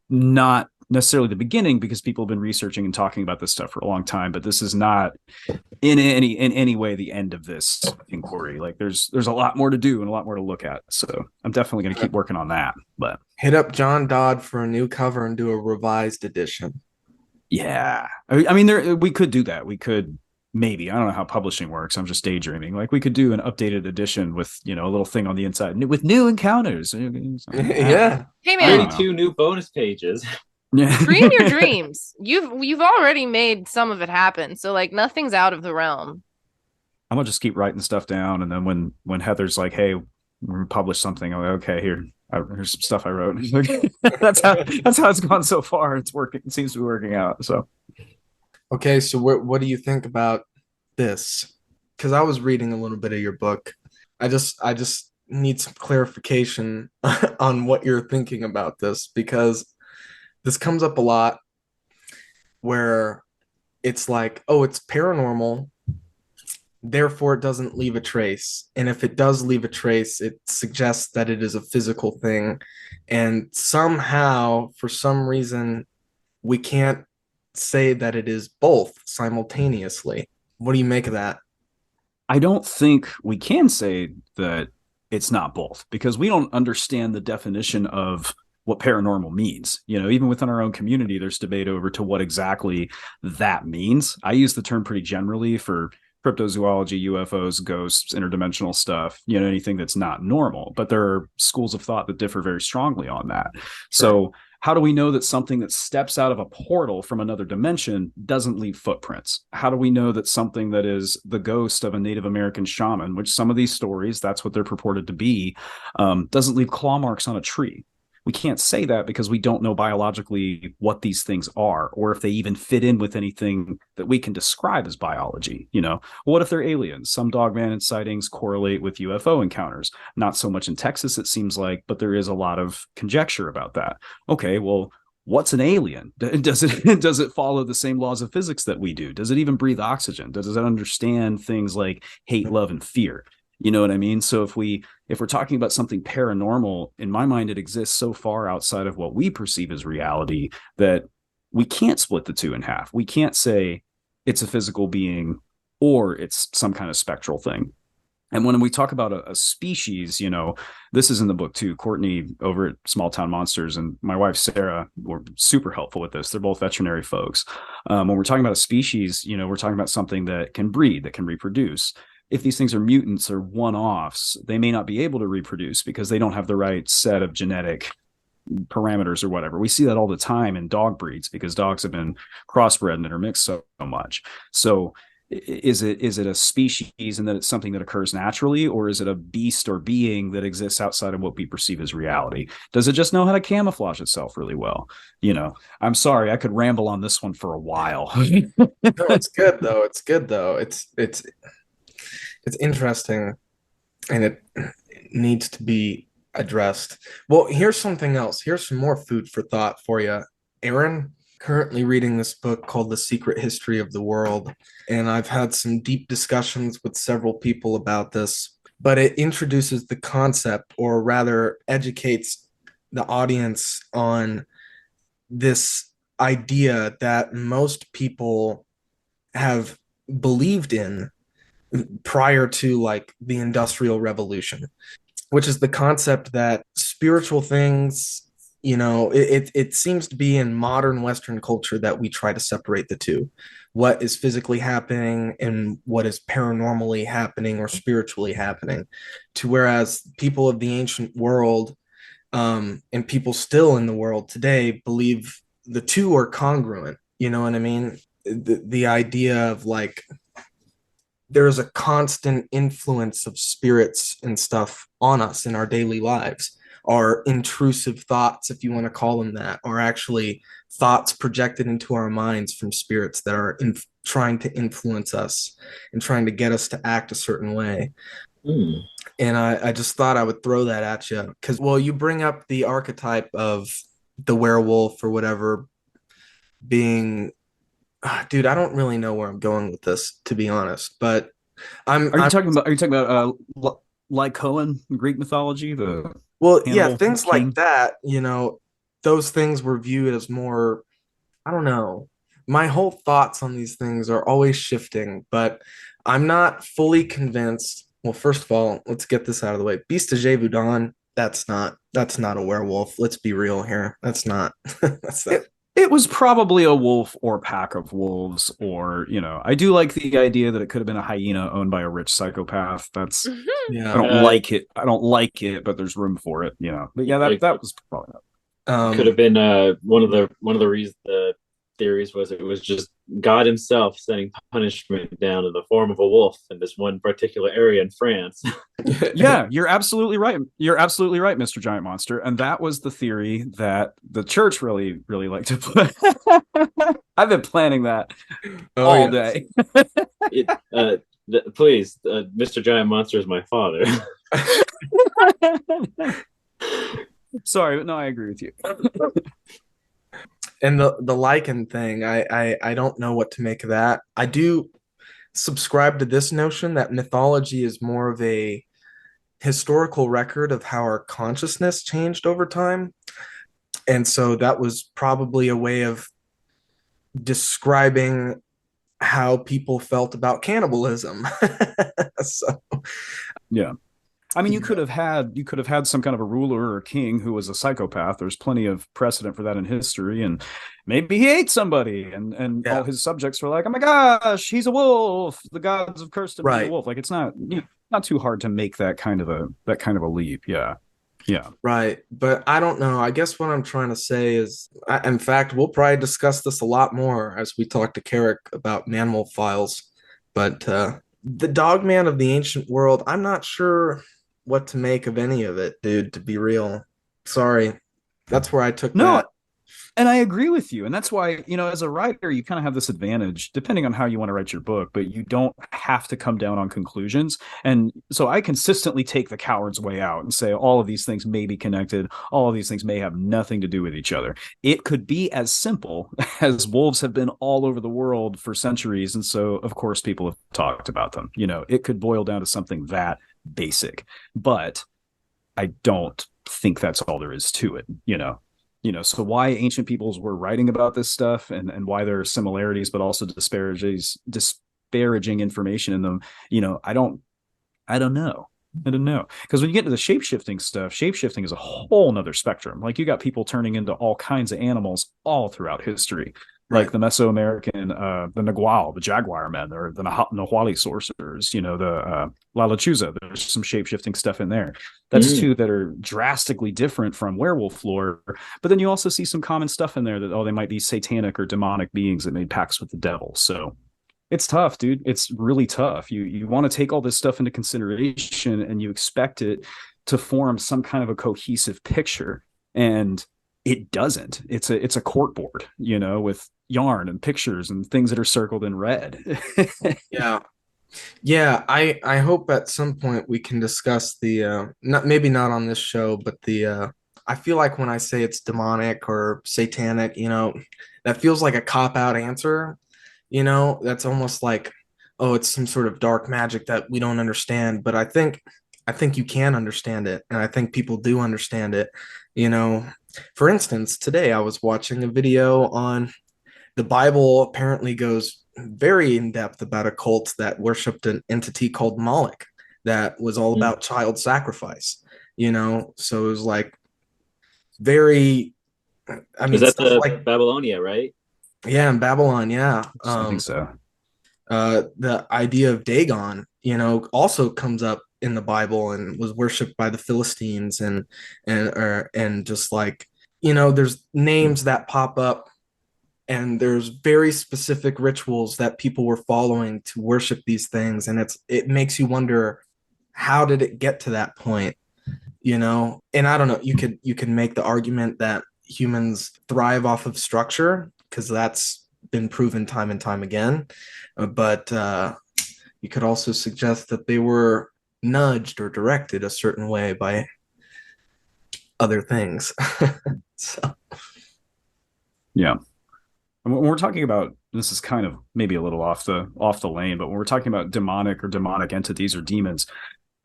Speaker 7: not necessarily the beginning, because people have been researching and talking about this stuff for a long time, but this is not in any way the end of this inquiry. Like there's a lot more to do and a lot more to look at. So I'm definitely going to keep working on that. But
Speaker 3: hit up John Dodd for a new cover and do a revised edition.
Speaker 7: Yeah. I mean, we could do that. We could maybe, I don't know how publishing works. I'm just daydreaming. Like we could do an updated edition with, a little thing on the inside with new encounters.
Speaker 3: Yeah.
Speaker 6: Hey man,
Speaker 5: 32 new bonus pages.
Speaker 7: Yeah.
Speaker 6: dream your dreams. You've already made some of it happen. So like nothing's out of the realm.
Speaker 7: I'm gonna just keep writing stuff down, and then when Heather's like, "Hey, we're gonna publish something," I'm like, "Okay, here's some stuff I wrote." that's how it's gone so far. It's working. It seems to be working out. So,
Speaker 3: okay, so what do you think about this? Because I was reading a little bit of your book. I just need some clarification on what you're thinking about this, because this comes up a lot where it's like, oh, it's paranormal, therefore it doesn't leave a trace. And if it does leave a trace, it suggests that it is a physical thing. And somehow, for some reason, we can't say that it is both simultaneously. What do you make of that?
Speaker 7: I don't think we can say that it's not both, because we don't understand the definition of what paranormal means. Even within our own community, there's debate over to what exactly that means. I use the term pretty generally for cryptozoology, UFOs, ghosts, interdimensional stuff, anything that's not normal. But there are schools of thought that differ very strongly on that. Sure. So how do we know that something that steps out of a portal from another dimension doesn't leave footprints? How do we know that something that is the ghost of a Native American shaman, which some of these stories, that's what they're purported to be, doesn't leave claw marks on a tree? We can't say that because we don't know biologically what these things are, or if they even fit in with anything that we can describe as biology. What if they're aliens? Some Dogman sightings correlate with UFO encounters. Not so much in Texas, it seems like, but there is a lot of conjecture about that. Okay, well, what's an alien? Does it follow the same laws of physics that we do? Does it even breathe oxygen? Does it understand things like hate, love, and fear? You know what I mean? So if we're talking about something paranormal, in my mind, it exists so far outside of what we perceive as reality that we can't split the two in half. We can't say it's a physical being or it's some kind of spectral thing. And when we talk about a species, this is in the book too. Courtney over at Small Town Monsters and my wife, Sarah, were super helpful with this. They're both veterinary folks. When we're talking about a species, we're talking about something that can breed, that can reproduce. If these things are mutants or one-offs, they may not be able to reproduce because they don't have the right set of genetic parameters or whatever. We see that all the time in dog breeds because dogs have been crossbred and intermixed so much. So is it a species and that it's something that occurs naturally, or is it a beast or being that exists outside of what we perceive as reality? Does it just know how to camouflage itself really well? I'm sorry, I could ramble on this one for a while.
Speaker 3: No, it's good though. It's interesting, and it needs to be addressed. Well, here's something else. Here's some more food for thought for you. Aaron, currently reading this book called The Secret History of the World, and I've had some deep discussions with several people about this, but it introduces the concept, or rather educates the audience on this idea that most people have believed in prior to like the Industrial Revolution, which is the concept that spiritual things, it seems to be in modern Western culture that we try to separate the two, what is physically happening and what is paranormally happening or spiritually happening, to whereas people of the ancient world and people still in the world today believe the two are congruent. You know what I mean? The idea of like, there's a constant influence of spirits and stuff on us in our daily lives. Our intrusive thoughts, if you want to call them that, are actually thoughts projected into our minds from spirits that are trying to influence us and trying to get us to act a certain way. And I just thought I would throw that at you because, well, you bring up the archetype of the werewolf or whatever being... Dude, I don't really know where I'm going with this, to be honest. But Are you talking
Speaker 7: about Lycoan Greek mythology?
Speaker 3: Things like that. Those things were viewed as more. I don't know. My whole thoughts on these things are always shifting, but I'm not fully convinced. Well, first of all, let's get this out of the way. Beast de Gévaudan, that's not a werewolf. Let's be real here. That's not.
Speaker 7: It was probably a wolf or pack of wolves, or, I do like the idea that it could have been a hyena owned by a rich psychopath. That's,
Speaker 3: yeah.
Speaker 7: I don't like it, but there's room for it, But yeah, that was probably
Speaker 5: not. Could have been one of the reasons the theories was it was just God himself sending punishment down in the form of a wolf in this one particular area in France.
Speaker 7: Yeah, you're absolutely right. Mr. Giant Monster. And that was the theory that the church really, really liked to put. I've been planning that all day.
Speaker 5: Please, Mr. Giant Monster is my father.
Speaker 7: Sorry, but no, I agree with you.
Speaker 3: And the lichen thing, I don't know what to make of that. I do subscribe to this notion that mythology is more of a historical record of how our consciousness changed over time. And so that was probably a way of describing how people felt about cannibalism. So
Speaker 7: Yeah. I mean, you could have had some kind of a ruler or a king who was a psychopath. There's plenty of precedent for that in history, and maybe he ate somebody, and all his subjects were like, "Oh my gosh, he's a wolf! The gods have cursed him to be a wolf." Like, it's not not too hard to make that kind of a leap. Yeah, yeah,
Speaker 3: right. But I don't know. I guess what I'm trying to say is, in fact, we'll probably discuss this a lot more as we talk to Carrick about Manimal Files. But the Dogman of the ancient world, I'm not sure what to make of any of it, dude, to be real. Sorry. That's where I took that.
Speaker 7: And I agree with you. And that's why, as a writer, you kind of have this advantage, depending on how you want to write your book, but you don't have to come down on conclusions. And so I consistently take the coward's way out and say all of these things may be connected. All of these things may have nothing to do with each other. It could be as simple as wolves have been all over the world for centuries. And so, of course, people have talked about them. It could boil down to something that basic, but I don't think that's all there is to it. So why ancient peoples were writing about this stuff and why there are similarities, but also disparaging information in them. I don't know. Because when you get to the shape-shifting stuff, shape-shifting is a whole nother spectrum. Like, you got people turning into all kinds of animals all throughout history. Like the Mesoamerican, the Nagual, the Jaguar men, or the Nahuali sorcerers, the La Lechuza. There's some shape-shifting stuff in there. That's two that are drastically different from werewolf lore. But then you also see some common stuff in there that, they might be satanic or demonic beings that made pacts with the devil. So it's tough, dude. It's really tough. You want to take all this stuff into consideration, and you expect it to form some kind of a cohesive picture. And it doesn't. It's a cork board, with yarn and pictures and things that are circled in red.
Speaker 3: Yeah. I hope at some point we can discuss the maybe not on this show, but I feel like when I say it's demonic or satanic, that feels like a cop-out answer. That's almost like, oh, it's some sort of dark magic that we don't understand. But I think you can understand it, and I think people do understand it. For instance, today I was watching a video on the Bible. Apparently goes very in depth about a cult that worshipped an entity called Moloch that was all about child sacrifice. So it was like very. I mean,
Speaker 5: is that the
Speaker 3: like
Speaker 5: Babylonia, right?
Speaker 3: Yeah, in Babylon. Yeah,
Speaker 7: I think so.
Speaker 3: The idea of Dagon, also comes up in the Bible and was worshipped by the Philistines, and just like, there's names that pop up, and there's very specific rituals that people were following to worship these things, and it makes you wonder, how did it get to that point? And I don't know, you could make the argument that humans thrive off of structure, because that's been proven time and time again, but you could also suggest that they were nudged or directed a certain way by other things. So.
Speaker 7: Yeah. And when we're talking about, this is kind of maybe a little off the lane, but when we're talking about demonic entities or demons,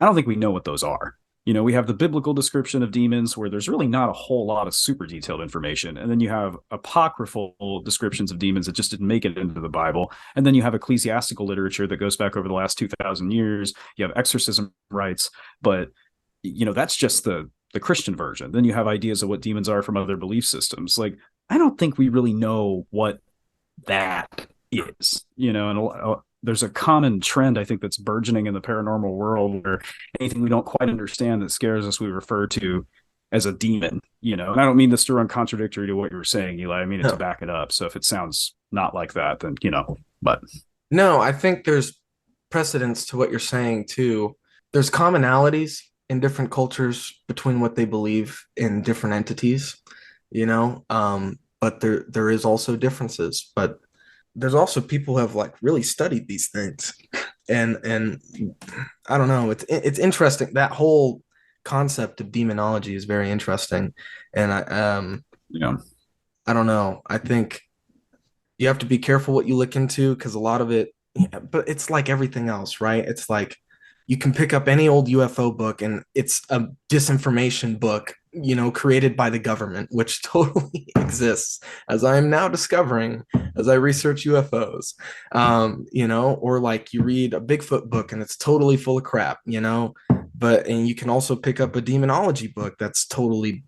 Speaker 7: I don't think we know what those are. We have the biblical description of demons where there's really not a whole lot of super detailed information. And then you have apocryphal descriptions of demons that just didn't make it into the Bible. And then you have ecclesiastical literature that goes back over the last 2,000 years. You have exorcism rites, but that's just the Christian version. Then you have ideas of what demons are from other belief systems. Like, I don't think we really know what that is, and there's a common trend, I think, that's burgeoning in the paranormal world, where anything we don't quite understand that scares us, we refer to as a demon, And I don't mean this to run contradictory to what you were saying, Eli. I mean it to back it up. So if it sounds not like that, then, but.
Speaker 3: No, I think there's precedence to what you're saying, too. There's commonalities in different cultures between what they believe in different entities, but there is also differences. But there's also people who have, like, really studied these things, and I don't know, it's interesting. That whole concept of demonology is very interesting, and
Speaker 7: Yeah.
Speaker 3: I don't know. I think you have to be careful what you look into because a lot of it, yeah, but it's like everything else, right? It's like you can pick up any old UFO book and it's a disinformation book, created by the government, which totally exists, as I am now discovering as I research UFOs. Or like you read a Bigfoot book and it's totally full of crap. And you can also pick up a demonology book that's totally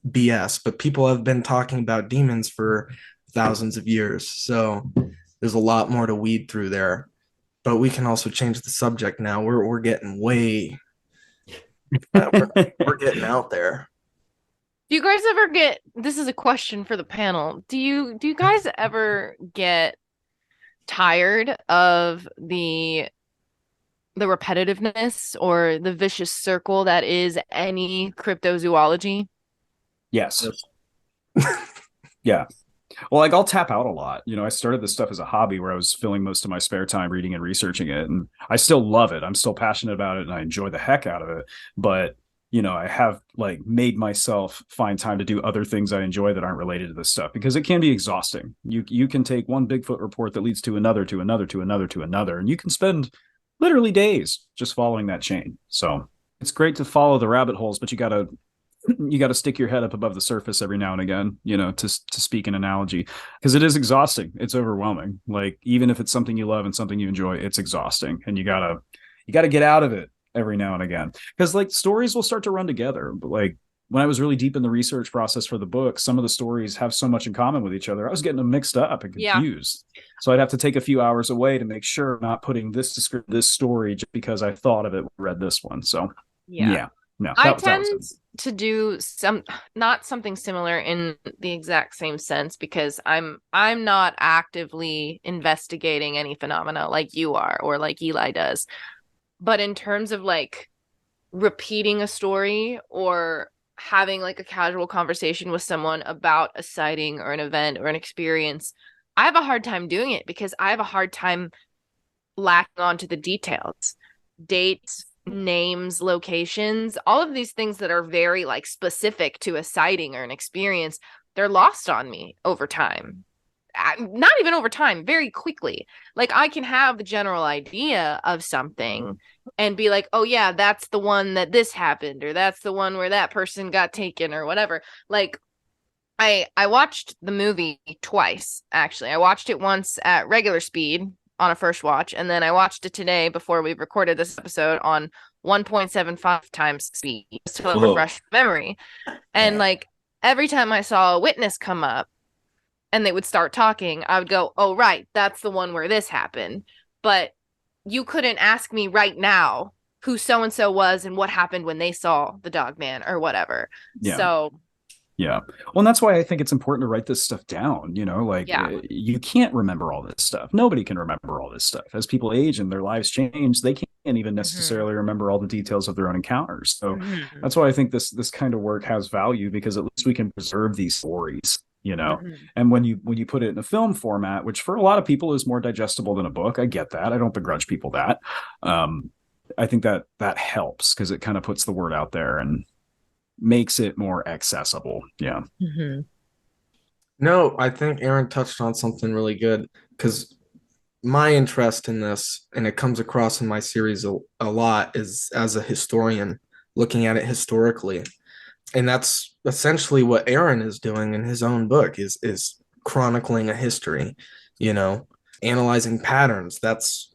Speaker 3: BS, but people have been talking about demons for thousands of years. So there's a lot more to weed through there. But we can also change the subject now. We're getting way we're getting out there.
Speaker 6: Do you guys ever get, this is a question for the panel. Do you guys ever get tired of the repetitiveness or the vicious circle that is any cryptozoology?
Speaker 7: Yes. Yeah. Well, like I'll tap out a lot. I started this stuff as a hobby where I was filling most of my spare time reading and researching it. And I still love it. I'm still passionate about it and I enjoy the heck out of it. But, I have like made myself find time to do other things I enjoy that aren't related to this stuff because it can be exhausting. You can take one Bigfoot report that leads to another, to another, to another, to another, and you can spend literally days just following that chain. So it's great to follow the rabbit holes, but you got to stick your head up above the surface every now and again, to speak an analogy, because it is exhausting. It's overwhelming. Like, even if it's something you love and something you enjoy, it's exhausting, and you gotta get out of it every now and again, because like stories will start to run together. But like when I was really deep in the research process for the book, some of the stories have so much in common with each other. I was getting them mixed up and confused. Yeah. So I'd have to take a few hours away to make sure I'm not putting this story just because I thought of it, read this one. So yeah. No,
Speaker 6: I tend to do not something similar in the exact same sense, because I'm not actively investigating any phenomena like you are or like Eli does. But in terms of like repeating a story or having like a casual conversation with someone about a sighting or an event or an experience, I have a hard time doing it because I have a hard time lacking onto the details, dates, names, locations, all of these things that are very like specific to a sighting or an experience. They're lost on me over time. Not even over time, very quickly. Like I can have the general idea of something and be like, oh yeah, that's the one that this happened, or that's the one where that person got taken, or whatever. Like I watched the movie twice, actually. I watched it once at regular speed on a first watch, and then I watched it today before we recorded this episode on 1.75 times speed to refresh memory. And like every time I saw a witness come up and they would start talking, I would go, oh right, that's the one where this happened. But you couldn't ask me right now who so and so was and what happened when they saw the Dogman or whatever.
Speaker 7: Yeah.
Speaker 6: So
Speaker 7: yeah. Well, and that's why I think it's important to write this stuff down. You can't remember all this stuff. Nobody can remember all this stuff. As people age and their lives change, they can't even necessarily remember all the details of their own encounters. So that's why I think this kind of work has value, because at least we can preserve these stories. And when you put it in a film format, which for a lot of people is more digestible than a book, I get that. I don't begrudge people that. I think that helps, because it kind of puts the word out there and makes it more accessible. Yeah.
Speaker 3: No, I think Aaron touched on something really good, because my interest in this, and it comes across in my series a lot, is as a historian looking at it historically. And that's essentially what Aaron is doing in his own book, is chronicling a history, analyzing patterns. That's,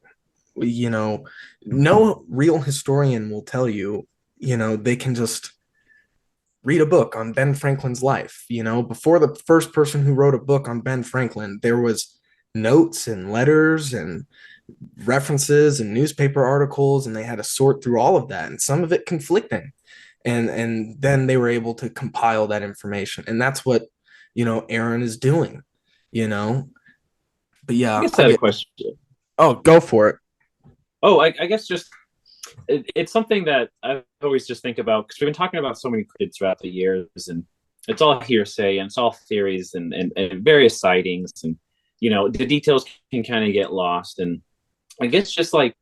Speaker 3: no real historian will tell you, they can just read a book on Ben Franklin's life. Before the first person who wrote a book on Ben Franklin, there was notes and letters and references and newspaper articles, and they had to sort through all of that, and some of it conflicting. And then they were able to compile that information. And that's what, Aaron is doing, But yeah.
Speaker 5: I guess I had a question.
Speaker 3: Oh, go for it.
Speaker 5: Oh, I guess just, it's something that I always just think about, because we've been talking about so many cryptids throughout the years, and it's all hearsay and it's all theories and various sightings, and, the details can kind of get lost. And I guess just like,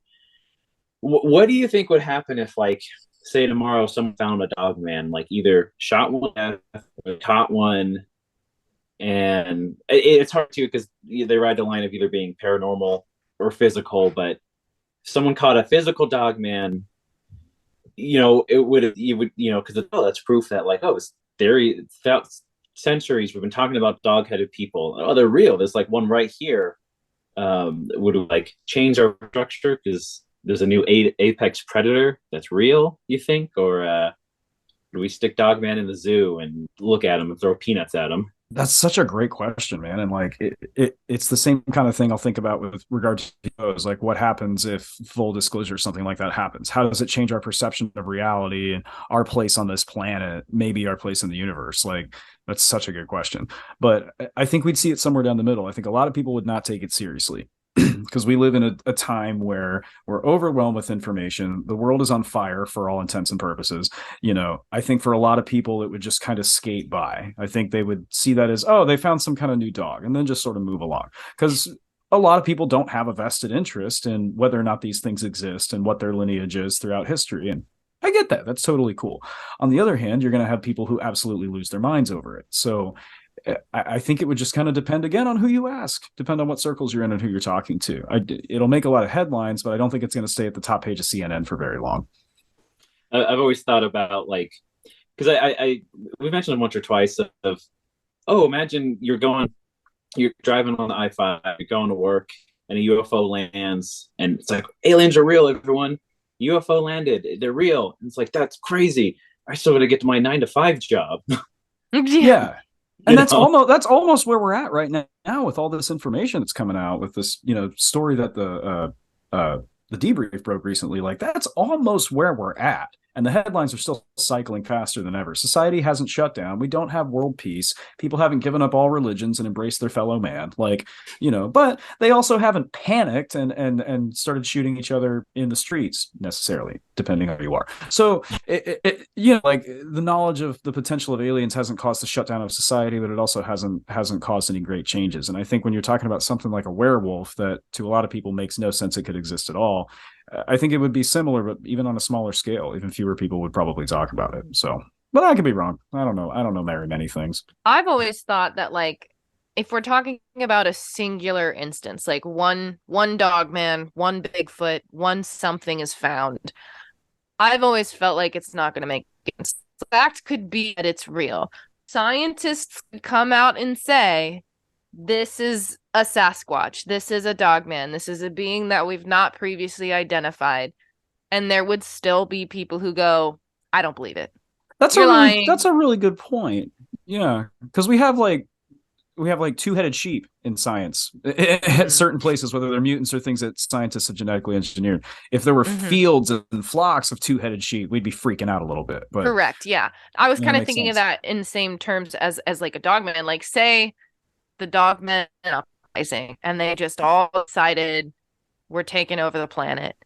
Speaker 5: What do you think would happen if, like, say tomorrow someone found a dog man, like either shot one to death or caught one, and it's hard too because they ride the line of either being paranormal or physical. But if someone caught a physical dog man, because that's proof that, like, oh, it's theory throughout centuries we've been talking about dog-headed people. Oh, they're real. There's like one right here. Would we, like, change our structure because there's a new apex predator that's real, you think? Or do we stick Dogman in the zoo and look at him and throw peanuts at him?
Speaker 7: That's such a great question, man. And like it's the same kind of thing I'll think about with regard to those. Like, what happens if full disclosure, something like that happens? How does it change our perception of reality and our place on this planet, maybe our place in the universe? Like, that's such a good question. But I think we'd see it somewhere down the middle. I think a lot of people would not take it seriously because we live in a time where we're overwhelmed with information. The world is on fire for all intents and purposes. I think for a lot of people, it would just kind of skate by. I think they would see that as, oh, they found some kind of new dog, and then just sort of move along. Because a lot of people don't have a vested interest in whether or not these things exist and what their lineage is throughout history. And I get that. That's totally cool. On the other hand, you're going to have people who absolutely lose their minds over it. So I think it would just kind of depend, again, on who you ask, depend on what circles you're in and who you're talking to. It'll make a lot of headlines, but I don't think it's going to stay at the top page of CNN for very long.
Speaker 5: I've always thought about, like, because we mentioned it once or twice of, oh, imagine you're driving on the I-5, you're going to work, and a UFO lands, and it's like, aliens are real, everyone. UFO landed, they're real. And it's like, that's crazy. I still got to get to my 9-to-5 job.
Speaker 7: Yeah. And that's almost where we're at right now with all this information that's coming out with this, story that the debrief broke recently. Like, that's almost where we're at. And the headlines are still cycling faster than ever. Society hasn't shut down. We don't have world peace. People haven't given up all religions and embraced their fellow man. Like, but they also haven't panicked and started shooting each other in the streets necessarily, depending on who you are. So, like, the knowledge of the potential of aliens hasn't caused the shutdown of society, but it also hasn't caused any great changes. And I think when you're talking about something like a werewolf that to a lot of people makes no sense it could exist at all, I think it would be similar, but even on a smaller scale. Even fewer people would probably talk about it. So, but I could be wrong. I don't know very many things.
Speaker 6: I've always thought that, like, if we're talking about a singular instance, like one dog man, one Bigfoot, one something is found, I've always felt like it's not going to make sense. The fact could be that it's real. Scientists could come out and say, this is a Sasquatch, this is a dogman, this is a being that we've not previously identified, and there would still be people who go, I don't believe it.
Speaker 7: That's a really good point. Yeah, because we have like two-headed sheep in science at certain places, whether they're mutants or things that scientists have genetically engineered. If there were fields and flocks of two-headed sheep, we'd be freaking out a little bit. But
Speaker 6: correct, yeah. I was kind of thinking of that in the same terms as like a dogman. Like, say the dogmen uprising, and they just all decided we're taking over the planet.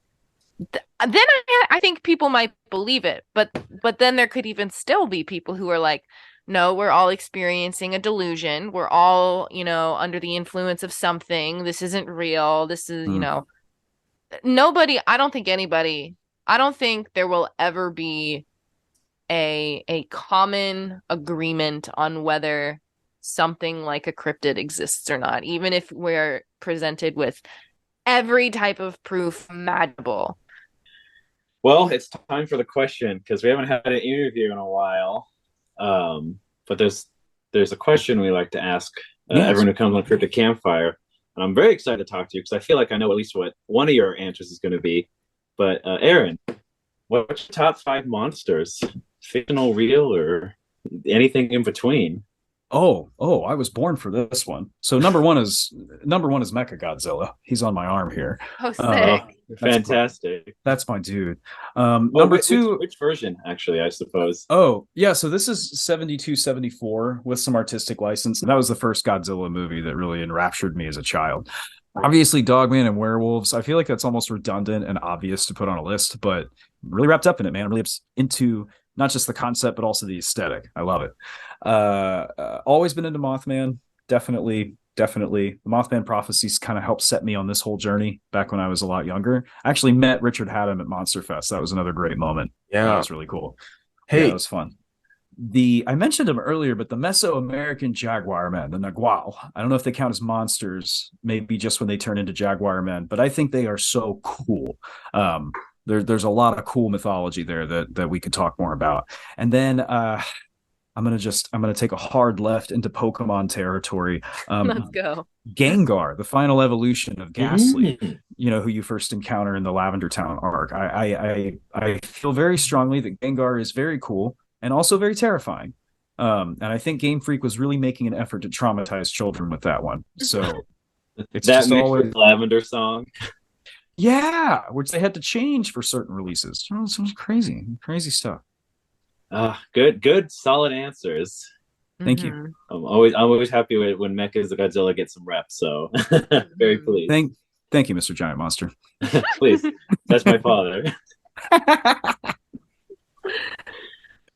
Speaker 6: Then I think people might believe it, but then there could even still be people who are like, no, we're all experiencing a delusion. We're all, under the influence of something. This isn't real. This is, nobody. I don't think there will ever be a common agreement on whether something like a cryptid exists or not, even if we're presented with every type of proof imaginable.
Speaker 5: Well, it's time for the question, because we haven't had an interview in a while. But there's a question we like to ask everyone who comes on Cryptid Campfire. And I'm very excited to talk to you because I feel like I know at least what one of your answers is going to be. But Aaron, what's your top 5 monsters? Fictional, real, or anything in between?
Speaker 7: Oh, I was born for this one. So number one is Mechagodzilla. He's on my arm here.
Speaker 6: Oh, sick.
Speaker 5: Fantastic.
Speaker 7: That's my dude. Number 2.
Speaker 5: Which version, actually, I suppose?
Speaker 7: Oh, yeah. So this is 72, 74 with some artistic license. That was the first Godzilla movie that really enraptured me as a child. Obviously, Dogman and werewolves. I feel like that's almost redundant and obvious to put on a list, but I'm really wrapped up in it, man. I'm really into not just the concept, but also the aesthetic. I love it. Always been into Mothman. Definitely definitely. The Mothman Prophecies kind of helped set me on this whole journey back when I was a lot younger. I actually met Richard Haddam at MonsterFest. That was another great moment.
Speaker 3: Yeah.
Speaker 7: That was really cool.
Speaker 3: Hey,
Speaker 7: yeah, it was fun. I mentioned them earlier, but the Mesoamerican jaguar men, the Nagual, I don't know if they count as monsters, maybe just when they turn into jaguar men, but I think they are so cool. There's a lot of cool mythology there that we could talk more about. And then I'm gonna take a hard left into Pokemon territory.
Speaker 6: Let's go.
Speaker 7: Gengar, the final evolution of Ghastly,
Speaker 5: Mm.
Speaker 7: who you first encounter in the Lavender Town arc. I feel very strongly that Gengar is very cool and also very terrifying. And I think Game Freak was really making an effort to traumatize children with that one. So it's
Speaker 5: That
Speaker 7: just
Speaker 5: mixed
Speaker 7: always,
Speaker 5: with Lavender song.
Speaker 7: yeah, which they had to change for certain releases. Oh, it was crazy stuff.
Speaker 5: Good, solid answers.
Speaker 7: Thank you.
Speaker 6: Mhm.
Speaker 5: I'm always happy when Mecha's Godzilla gets some reps. So very pleased.
Speaker 7: Thank you, Mr. Giant Monster.
Speaker 5: Please, that's my father.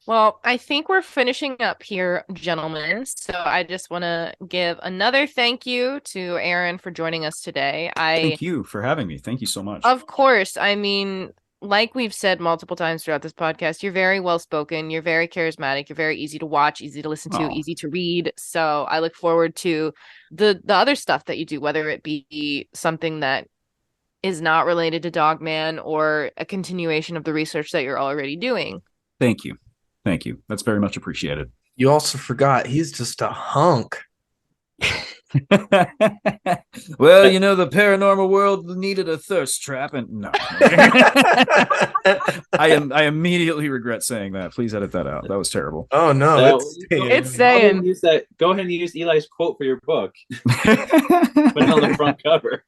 Speaker 6: Well, I think we're finishing up here, gentlemen. So I just want to give another thank you to Aaron for joining us today.
Speaker 7: Thank you for having me. Thank you so much.
Speaker 6: Of course. I mean, like we've said multiple times throughout this podcast, you're very well spoken. You're very charismatic. You're very easy to watch, easy to listen to, easy to read. So I look forward to the other stuff that you do, whether it be something that is not related to Dogman or a continuation of the research that you're already doing.
Speaker 7: Thank you. That's very much appreciated.
Speaker 3: you also forgot he's just a hunk.
Speaker 7: Well, the paranormal world needed a thirst trap, and no. I immediately regret saying that. Please edit that out. That was terrible.
Speaker 3: Oh no,
Speaker 6: It's saying.
Speaker 5: Go ahead and use Eli's quote for your book. Put it on the front cover.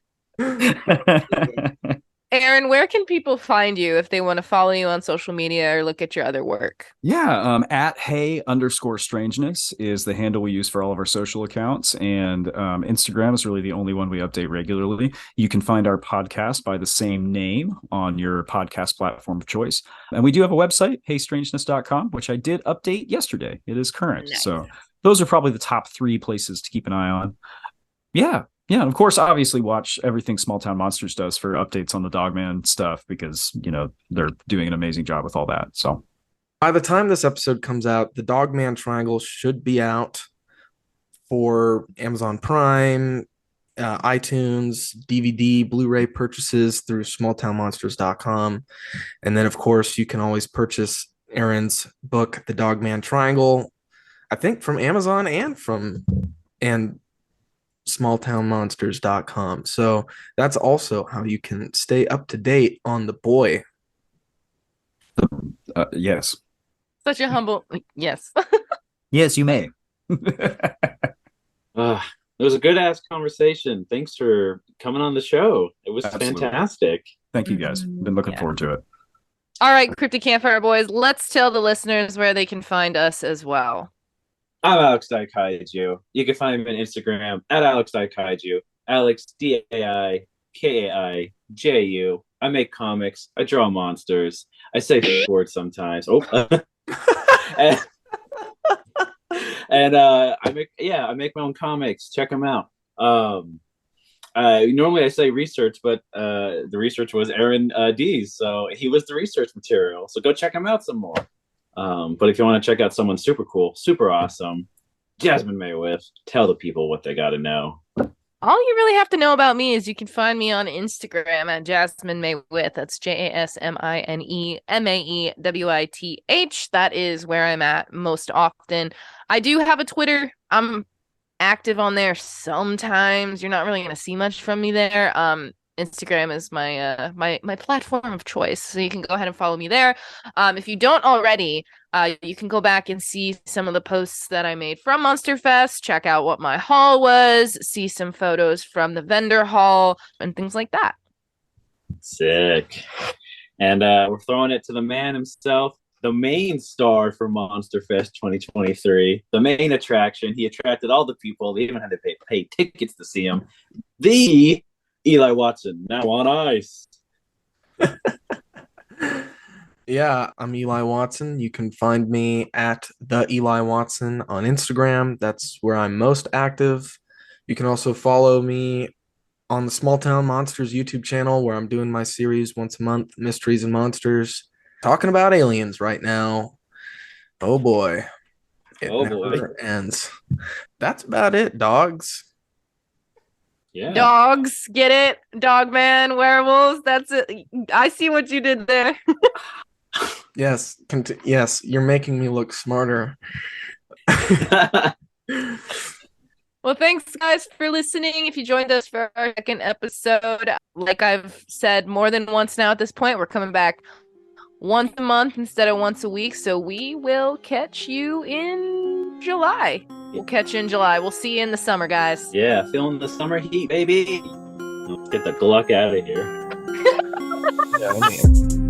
Speaker 6: Aaron, where can people find you if they want to follow you on social media or look at your other work?
Speaker 7: Yeah, at hey_strangeness is the handle we use for all of our social accounts. And Instagram is really the only one we update regularly. You can find our podcast by the same name on your podcast platform of choice. And we do have a website, heystrangeness.com, which I did update yesterday. It is current.
Speaker 6: Nice.
Speaker 7: So those are probably the top 3 places to keep an eye on. Yeah, of course, obviously watch everything Small Town Monsters does for updates on the Dogman stuff because, they're doing an amazing job with all that. So
Speaker 3: by the time this episode comes out, the Dogman Triangle should be out for Amazon Prime, iTunes, DVD, Blu-ray purchases through smalltownmonsters.com. And then, of course, you can always purchase Aaron's book, The Dogman Triangle, I think from Amazon and smalltownmonsters.com. So that's also how you can stay up to date on the boy.
Speaker 7: Yes.
Speaker 6: Such a humble yes.
Speaker 7: Yes, you may.
Speaker 5: It was a good ass conversation. Thanks for coming on the show. It was
Speaker 7: Absolutely.
Speaker 5: Fantastic.
Speaker 7: Thank you, guys. Been looking forward to it.
Speaker 6: All right, Cryptid Campfire boys, let's tell the listeners where they can find us as well.
Speaker 5: I'm Alex Daikaiju. You can find me on Instagram at Alex Daikaiju. Alex DAIKAIJU. I make comics. I draw monsters. I say words sometimes. And I make my own comics. Check them out. Normally I say research, but the research was Aaron Deese, so he was the research material. So go check him out some more. But if you want to check out someone super cool, super awesome, Jasmine Maywith, tell the people what they got to know.
Speaker 6: All you really have to know about me is you can find me on Instagram at Jasmine Maywith. That's JASMINEMAEWITH. That is where I'm at most often. I do have a Twitter. I'm active on there sometimes. You're not really going to see much from me there. Instagram is my my platform of choice, so you can go ahead and follow me there. If you don't already, you can go back and see some of the posts that I made from MonsterFest, check out what my haul was, see some photos from the vendor hall, and things like that.
Speaker 5: Sick. And we're throwing it to the man himself, the main star for MonsterFest 2023, the main attraction. He attracted all the people. They even had to pay tickets to see him. The Eli Watson, now on ice.
Speaker 3: Yeah, I'm Eli Watson. You can find me at the Eli Watson on Instagram. That's where I'm most active. You can also follow me on the Small Town Monsters YouTube channel, where I'm doing my series once a month, Mysteries and Monsters, talking about aliens right now. Oh boy. It never ends. That's about it, dogs.
Speaker 5: Yeah.
Speaker 6: Dogs, get it? Dogman, werewolves. That's it. I see what you did there.
Speaker 3: Yes, yes, you're making me look smarter.
Speaker 6: Well, thanks guys for listening. If you joined us for our second episode, like I've said more than once now at this point, we're coming back once a month instead of once a week. So we will catch you in July. We'll catch you in July. We'll see you in the summer, guys.
Speaker 5: Yeah, feeling the summer heat, baby. Let's get the Gluck out of here.
Speaker 7: Yeah,